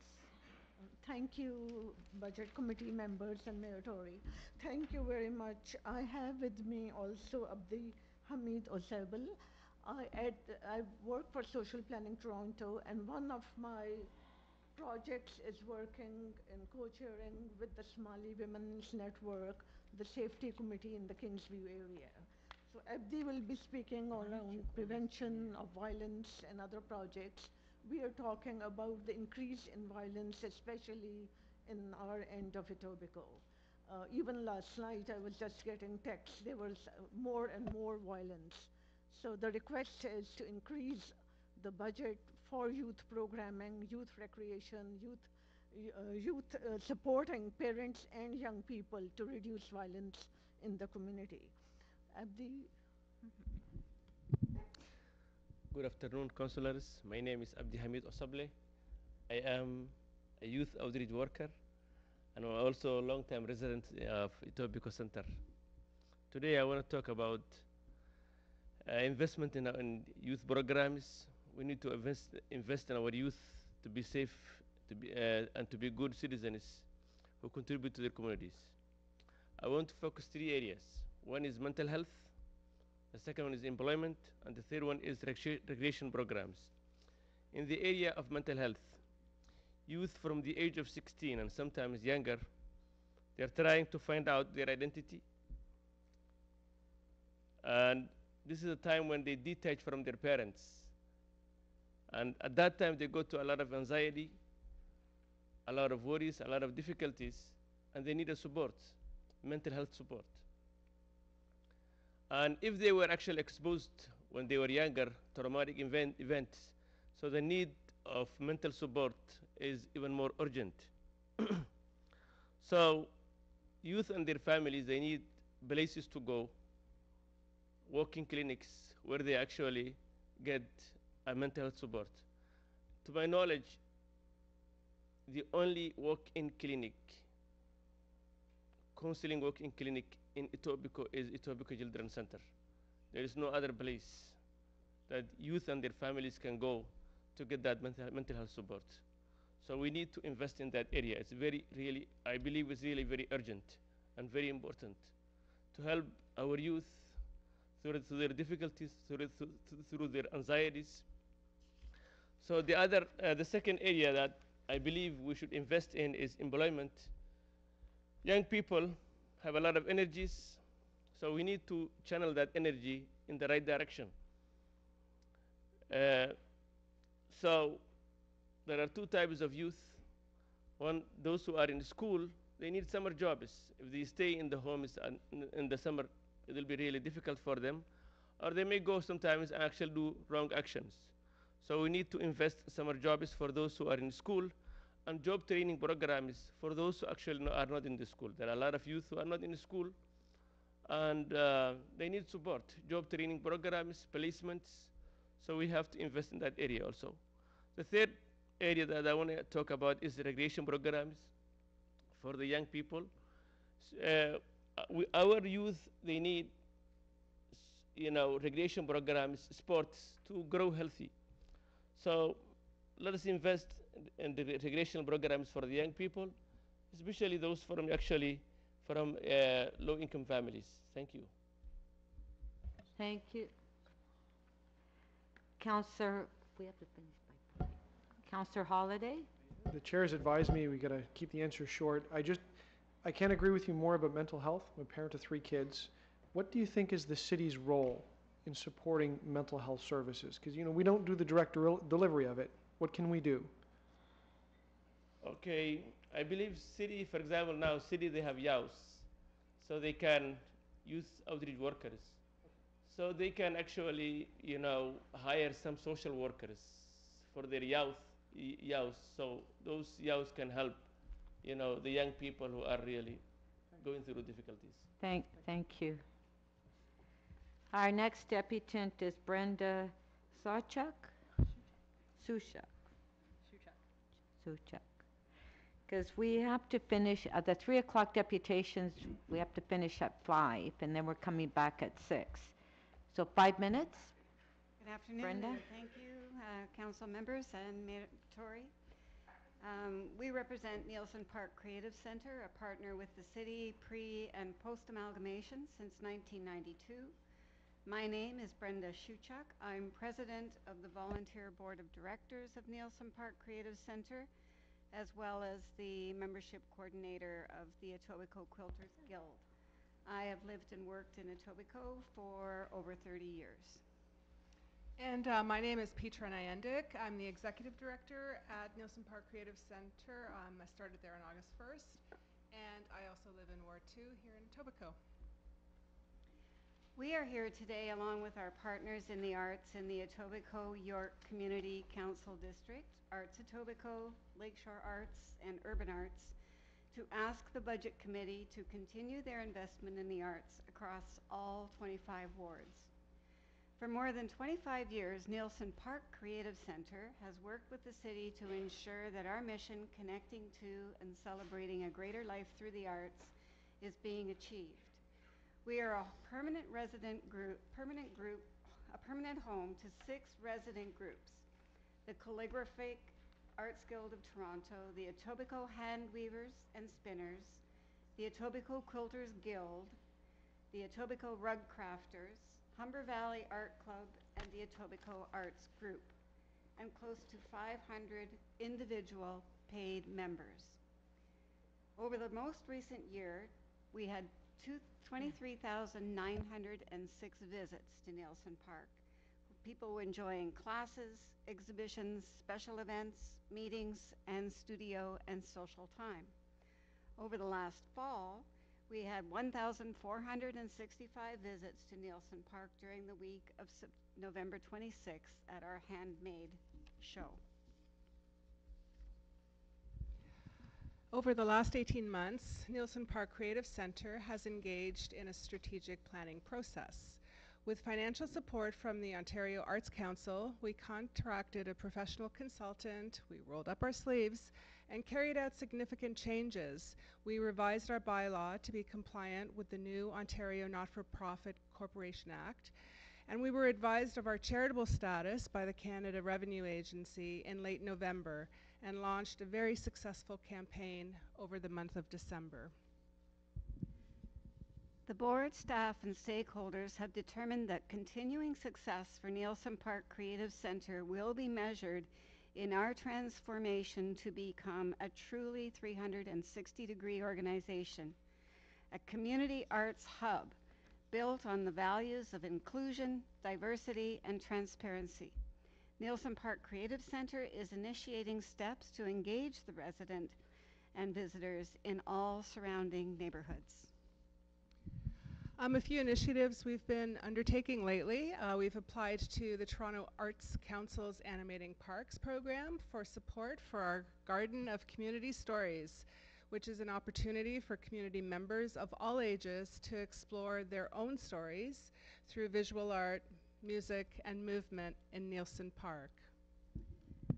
Thank you, Budget Committee members and Mayor Tory. Thank you very much. I have with me also Abdi Hamid Osebel. I work for Social Planning Toronto, and one of my projects is working in co-chairing with the Somali Women's Network, the Safety Committee in the Kingsview area. So Abdi will be speaking on prevention of violence and other projects. We are talking about the increase in violence, especially in our end of Etobicoke. Even last night, I was just getting texts. There was more and more violence. So the request is to increase the budget for youth programming, youth recreation, youth supporting parents and young people to reduce violence in the community. Abdi? Good afternoon, councillors. My name is Abdi Hamid Osable. I am a youth outreach worker and I'm also a long-time resident of Etobicoke Center. Today I want to talk about investment in youth programs. We need to invest in our youth to be safe and to be good citizens who contribute to their communities. I want to focus 3 areas. One is mental health, the second one is employment, and the third one is recreation programs. In the area of mental health, youth from the age of 16 and sometimes younger, they're trying to find out their identity. And this is a time when they detach from their parents. And at that time, they go to a lot of anxiety, a lot of worries, a lot of difficulties, and they need a support, mental health support. And if they were actually exposed when they were younger to traumatic events, so the need of mental support is even more urgent. So youth and their families, they need places to go, walking clinics where they actually get a mental health support. To my knowledge, the only walk-in clinic, counseling walk-in clinic in Etobicoke is Etobicoke Children's Center. There is no other place that youth and their families can go to get that mental health support. So we need to invest in that area. It's really, I believe it's really very urgent and very important to help our youth through their difficulties, through their anxieties. So the second area that I believe we should invest in is employment. Young people have a lot of energies, so we need to channel that energy in the right direction. So there are 2 types of youth. One, those who are in school, they need summer jobs. If they stay in the homes in the summer, it will be really difficult for them. Or they may go sometimes and actually do wrong actions. So we need to invest summer jobs for those who are in school and job training programs for those who actually are not in the school. There are a lot of youth who are not in school and they need support. Job training programs, placements. So we have to invest in that area also. The third area that I want to talk about is the recreation programs for the young people. Our youth, they need recreation programs, sports to grow healthy. So let us invest in the recreation programs for the young people, especially those from low-income families. Thank you. Thank you. Councillor, we have to finish by 40. Councillor Holliday? The chair's advised me we got to keep the answer short. I can't agree with you more about mental health. I'm a parent of 3 kids. What do you think is the city's role in supporting mental health services? Because we don't do the direct delivery of it. What can we do? Okay, I believe city, for example, now city they have youth, so they can use outreach workers. So they can actually, hire some social workers for their youth. So those youth can help, the young people who are really going through difficulties. Thank you. Our next deputant is Brenda Suchak. Because we have to finish, the 3 o'clock deputations, we have to finish at 5, and then we're coming back at 6. So 5 minutes? Good afternoon. Brenda? And thank you, council members and Mayor Tory. We represent Nielsen Park Creative Center, a partner with the city pre- and post-amalgamation since 1992. My name is Brenda Shuchak. I'm president of the Volunteer Board of Directors of Nielsen Park Creative Center, as well as the membership coordinator of the Etobicoke Quilters Guild. I have lived and worked in Etobicoke for over 30 years. And my name is Petra Nyendik. I'm the executive director at Nielsen Park Creative Center. I started there on August 1st, and I also live in Ward 2 here in Etobicoke. We are here today along with our partners in the arts in the Etobicoke York Community Council District, Arts Etobicoke, Lakeshore Arts, and Urban Arts, to ask the Budget Committee to continue their investment in the arts across all 25 wards. For more than 25 years, Nielsen Park Creative Center has worked with the city to ensure that our mission, connecting to and celebrating a greater life through the arts, is being achieved. We are a permanent home to 6 resident groups: the Calligraphic Arts Guild of Toronto, the Etobicoke Hand Weavers and Spinners, the Etobicoke Quilters Guild, the Etobicoke Rug Crafters, Humber Valley Art Club, and the Etobicoke Arts Group, and close to 500 individual paid members. Over the most recent year, we had 23,906 visits to Nielsen Park. People enjoying classes, exhibitions, special events, meetings, and studio and social time. Over the last fall, we had 1,465 visits to Nielsen Park during the week of November 26th at our handmade show. Over the last 18 months, Nielsen Park Creative Center has engaged in a strategic planning process. With financial support from the Ontario Arts Council, we contracted a professional consultant, we rolled up our sleeves, and carried out significant changes. We revised our bylaw to be compliant with the new Ontario Not-for-Profit Corporation Act, and we were advised of our charitable status by the Canada Revenue Agency in late November and launched a very successful campaign over the month of December. The board, staff, and stakeholders have determined that continuing success for Nielsen Park Creative Center will be measured in our transformation to become a truly 360-degree organization, a community arts hub built on the values of inclusion, diversity, and transparency. Nielsen Park Creative Center is initiating steps to engage the resident and visitors in all surrounding neighborhoods. A few initiatives we've been undertaking lately. We've applied to the Toronto Arts Council's Animating Parks program for support for our Garden of Community Stories, which is an opportunity for community members of all ages to explore their own stories through visual art, music, and movement in Nielsen Park.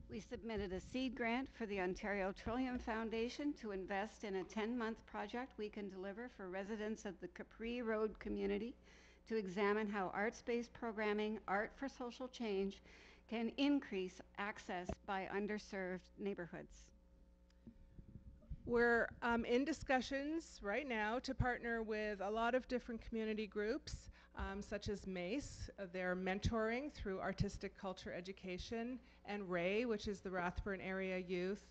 We submitted a seed grant for the Ontario Trillium Foundation to invest in a 10-month project we can deliver for residents of the Capri Road community to examine how arts-based programming, art for social change, can increase access by underserved neighborhoods. We're in discussions right now to partner with a lot of different community groups, such as MACE, their mentoring through artistic culture education, and RAY, which is the Rathburn Area Youth,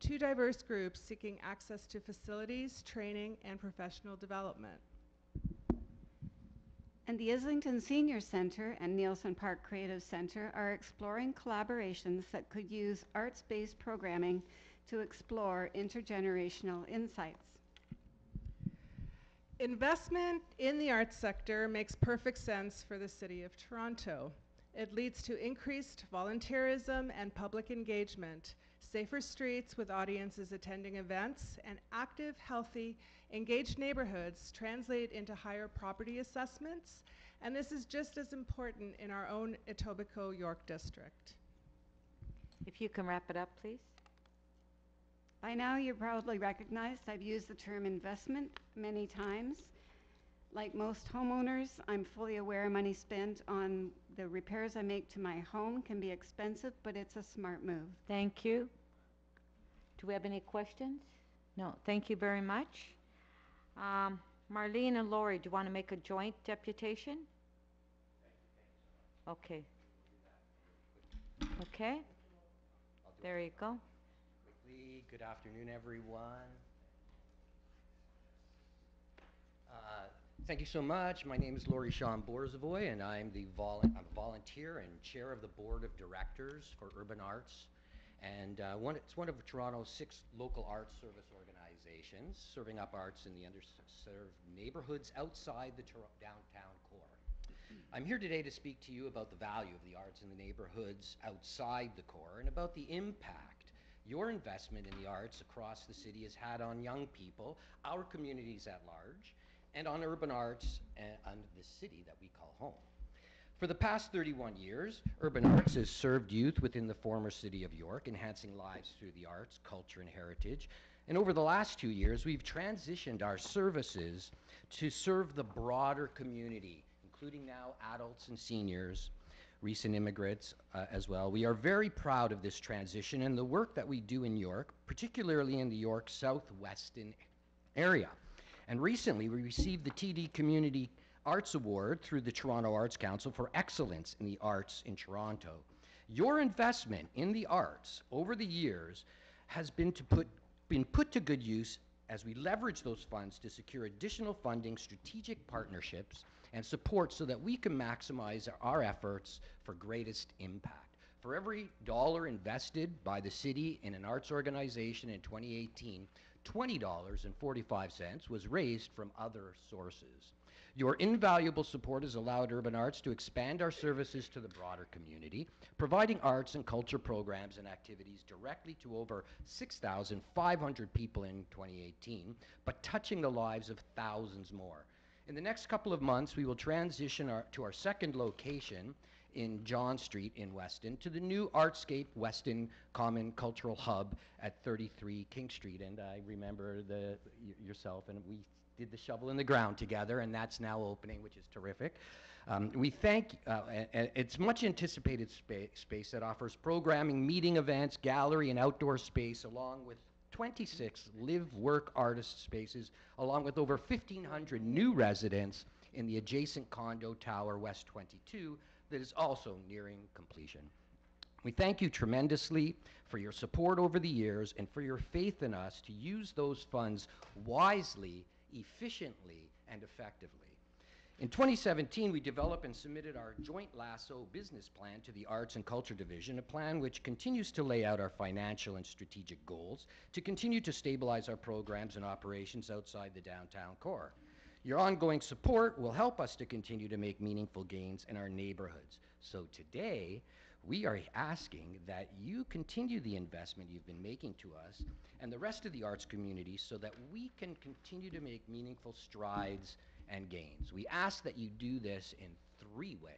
2 diverse groups seeking access to facilities, training, and professional development. And the Islington Senior Center and Nielsen Park Creative Center are exploring collaborations that could use arts-based programming to explore intergenerational insights. Investment in the arts sector makes perfect sense for the City of Toronto. It leads to increased volunteerism and public engagement, safer streets with audiences attending events, and active, healthy, engaged neighborhoods translate into higher property assessments, and this is just as important in our own Etobicoke York district. If you can wrap it up, please. By now, you're probably recognized I've used the term investment many times. Like most homeowners, I'm fully aware money spent on the repairs I make to my home can be expensive, but it's a smart move. Thank you. Do we have any questions? No, thank you very much. Marlene and Lori, do you want to make a joint deputation? Okay. Okay. There you go. Good afternoon, everyone. Thank you so much. My name is Laurie Sean Borzavoy, and I'm I'm a volunteer and chair of the board of directors for Urban Arts. And it's one of Toronto's 6 local arts service organizations, serving up arts in the underserved neighborhoods outside the downtown core. I'm here today to speak to you about the value of the arts in the neighborhoods outside the core and about the impact your investment in the arts across the city has had on young people, our communities at large, and on urban arts and the city that we call home. For the past 31 years, Urban Arts has served youth within the former city of York, enhancing lives through the arts, culture, and heritage. And over the last 2 years, we've transitioned our services to serve the broader community, including now adults and seniors, recent immigrants as well. We are very proud of this transition and the work that we do in York, particularly in the York Southwestern area. And recently, we received the TD Community Arts Award through the Toronto Arts Council for excellence in the arts in Toronto. Your investment in the arts over the years has been put to good use as we leverage those funds to secure additional funding, strategic partnerships, and support so that we can maximize our efforts for greatest impact. For every dollar invested by the city in an arts organization in 2018, $20.45 was raised from other sources. Your invaluable support has allowed Urban Arts to expand our services to the broader community, providing arts and culture programs and activities directly to over 6,500 people in 2018, but touching the lives of thousands more. In the next couple of months, we will transition to our second location in John Street in Weston to the new Artscape Weston Common Cultural Hub at 33 King Street. And I remember yourself, and we did the shovel in the ground together, and that's now opening, which is terrific. We thank, it's much anticipated space that offers programming, meeting events, gallery, and outdoor space, along with 26 live-work artist spaces, along with over 1,500 new residents in the adjacent condo tower, West 22, that is also nearing completion. We thank you tremendously for your support over the years and for your faith in us to use those funds wisely, efficiently, and effectively. In 2017, we developed and submitted our Joint Lasso business plan to the Arts and Culture Division, a plan which continues to lay out our financial and strategic goals to continue to stabilize our programs and operations outside the downtown core. Your ongoing support will help us to continue to make meaningful gains in our neighborhoods. So today, we are asking that you continue the investment you've been making to us and the rest of the arts community so that we can continue to make meaningful strides and gains. We ask that you do this in 3 ways.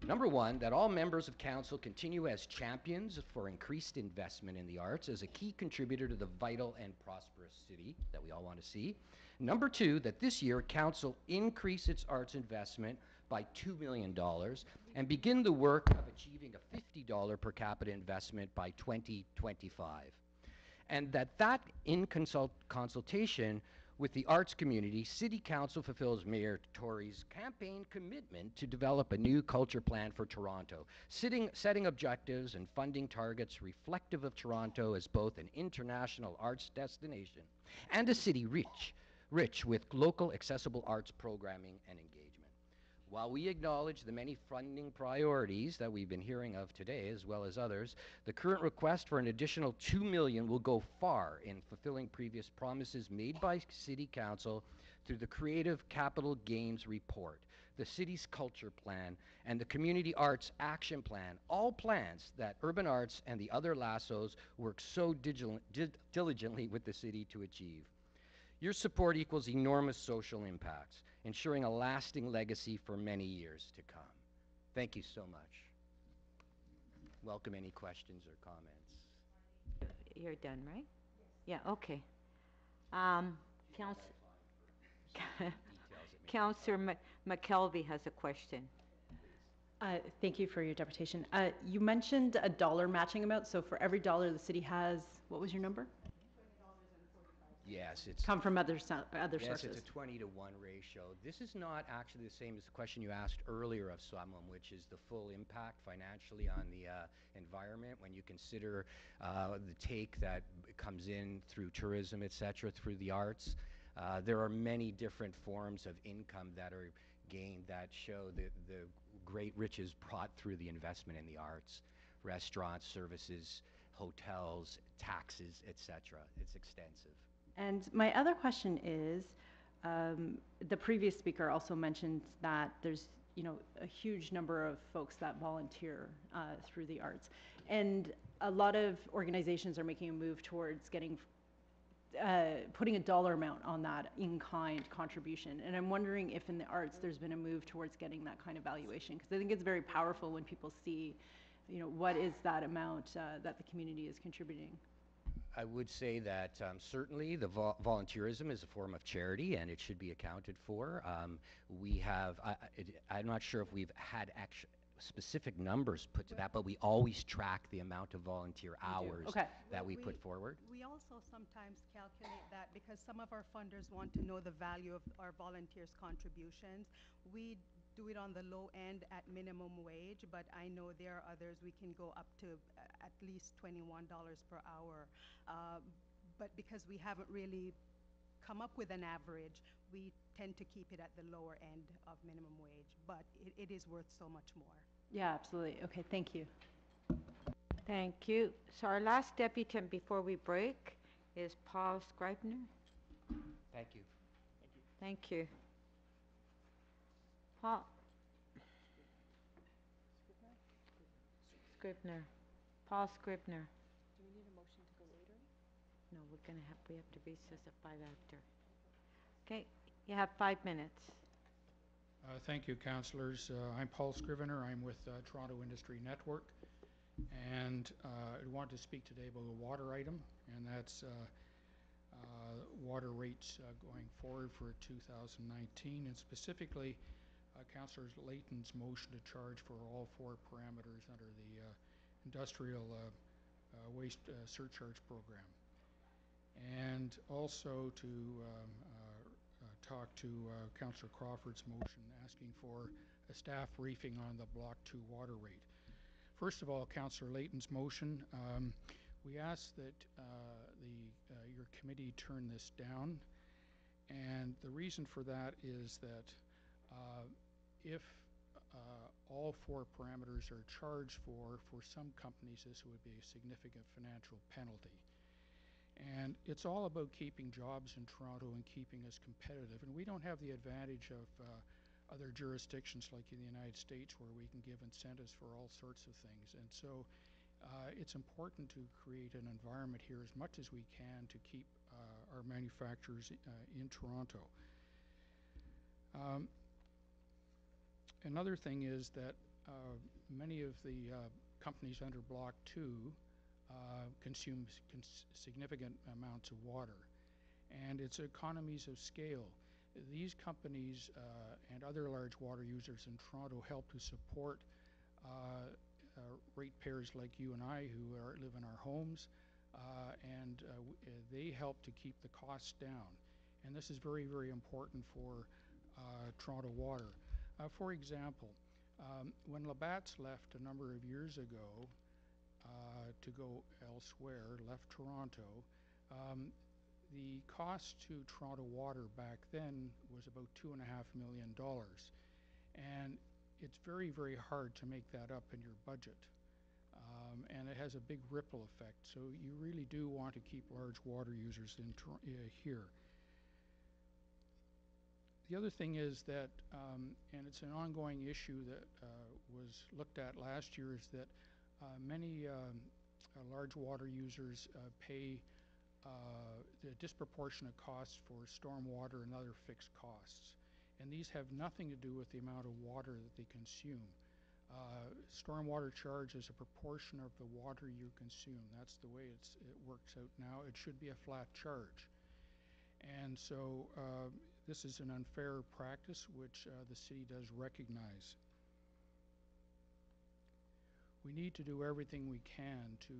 Number 1, that all members of council continue as champions for increased investment in the arts as a key contributor to the vital and prosperous city that we all want to see. Number 2, that this year council increase its arts investment by $2 million and begin the work of achieving a $50 per capita investment by 2025. And that in consultation with the arts community, City Council fulfills Mayor Tory's campaign commitment to develop a new culture plan for Toronto, setting objectives and funding targets reflective of Toronto as both an international arts destination and a city rich with local accessible arts programming and engagement. While we acknowledge the many funding priorities that we've been hearing of today, as well as others, the current request for an additional $2 million will go far in fulfilling previous promises made by City Council through the Creative Capital Gains Report, the city's culture plan, and the Community Arts Action Plan, all plans that Urban Arts and the other LASSOs work so diligently with the city to achieve. Your support equals enormous social impacts, ensuring a lasting legacy for many years to come. Thank you so much. Welcome any questions or comments. You're done, right? Yes. Yeah, okay. Councillor McKelvey has a question. Thank you for your interpretation. You mentioned a dollar matching amount, so for every dollar the city has, what was your number? Yes, it's come from other yes, sources. it's a 20-to-1 ratio. This is not actually the same as the question you asked earlier of someone, which is the full impact financially on the environment when you consider the take that comes in through tourism, etc., through the arts. There are many different forms of income that are gained that show the great riches brought through the investment in the arts, restaurants, services, hotels, taxes, etc. It's extensive. And my other question is, the previous speaker also mentioned that there's, a huge number of folks that volunteer through the arts, and a lot of organizations are making a move towards putting a dollar amount on that in-kind contribution. And I'm wondering if in the arts there's been a move towards getting that kind of valuation, because I think it's very powerful when people see, what is that amount that the community is contributing. I would say that certainly the volunteerism is a form of charity and it should be accounted for. We have, I'm not sure if we've had specific numbers put to that, but we always track the amount of volunteer hours that we put forward. We also sometimes calculate that because some of our funders want to know the value of our volunteers' contributions. We do it on the low end at minimum wage, but I know there are others we can go up to at least $21 per hour. But because we haven't really come up with an average, we tend to keep it at the lower end of minimum wage, but it is worth so much more. Yeah, absolutely. Okay, thank you. Thank you. So our last deputant before we break is Paul Scribner. Thank you. Thank you. Paul. Scribner. Paul Scribner. Do we need a motion to go later? No, we have to recess at 5 after. Okay, you have 5 minutes. Thank you, councillors. I'm Paul Scrivener. I'm with Toronto Industry Network, and I want to speak today about a water item, and that's water rates going forward for 2019, and specifically Councillor Layton's motion to charge for all 4 parameters under the industrial waste surcharge program, and also to talk to Councillor Crawford's motion asking for a staff briefing on the Block 2 water rate. First of all, Councillor Layton's motion, we ask that your committee turn this down, and the reason for that is that if all 4 parameters are charged for some companies this would be a significant financial penalty. And it's all about keeping jobs in Toronto and keeping us competitive. And we don't have the advantage of other jurisdictions like in the United States where we can give incentives for all sorts of things. And so it's important to create an environment here as much as we can to keep our manufacturers in Toronto. Another thing is that many of the companies under Block 2 consume significant amounts of water, and it's economies of scale. These companies and other large water users in Toronto help to support ratepayers like you and I who live in our homes, and they help to keep the costs down. And this is very, very important for Toronto Water. For example, when Labatt's left a number of years ago to go elsewhere, left Toronto, the cost to Toronto Water back then was about $2.5 million. And it's very, very hard to make that up in your budget. And it has a big ripple effect. So you really do want to keep large water users in here. The other thing is that, and it's an ongoing issue that was looked at last year, is that many large water users pay the disproportionate costs for stormwater and other fixed costs. And these have nothing to do with the amount of water that they consume. Stormwater charge is a proportion of the water you consume. That's the way it works out now. It should be a flat charge. And so this is an unfair practice which the city does recognize. We need to do everything we can to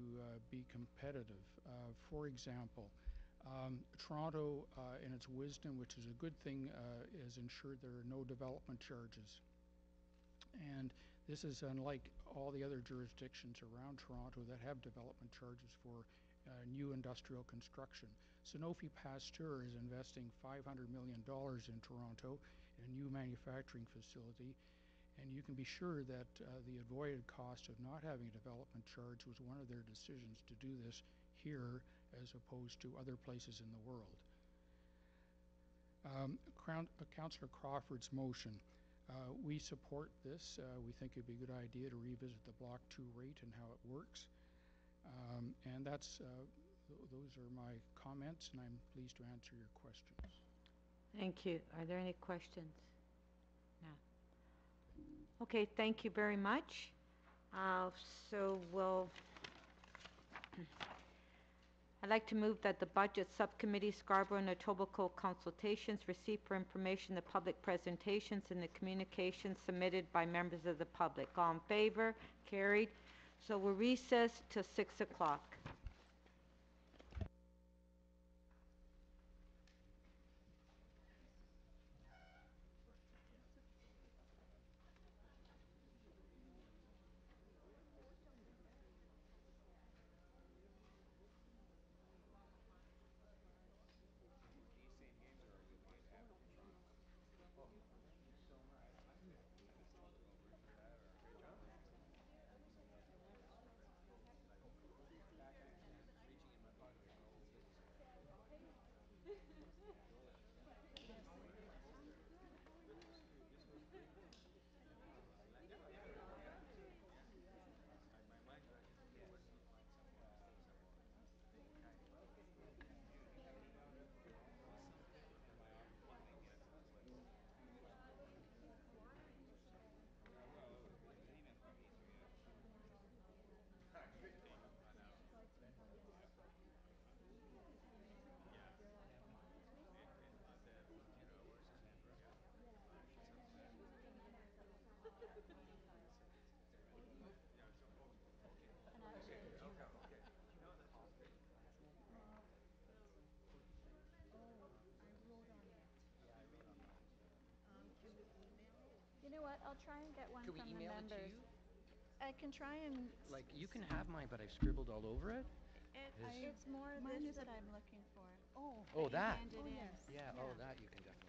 be competitive. For example, Toronto, in its wisdom, which is a good thing, has ensured there are no development charges. And this is unlike all the other jurisdictions around Toronto that have development charges for new industrial construction. Sanofi Pasteur is investing $500 million in Toronto in a new manufacturing facility, and you can be sure that the avoided cost of not having a development charge was one of their decisions to do this here as opposed to other places in the world. Councillor Crawford's motion. We support this. We think it'd be a good idea to revisit the Block 2 rate and how it works. And that's those are my comments, and I'm pleased to answer your questions. Thank you. Are there any questions? No. Okay, thank you very much. So I'd like to move that the Budget Subcommittee, Scarborough and Etobicoke consultations receive for information the public presentations and the communications submitted by members of the public. All in favor? Carried. So we'll recess till 6 o'clock. You know what? I'll try and get one Could we from the email it to members. you? I can try and. Like, you can have mine, but I've scribbled all over it. It's more Mine this is that I'm looking for. Oh, that? Hand it in. Yeah, oh, that you can definitely.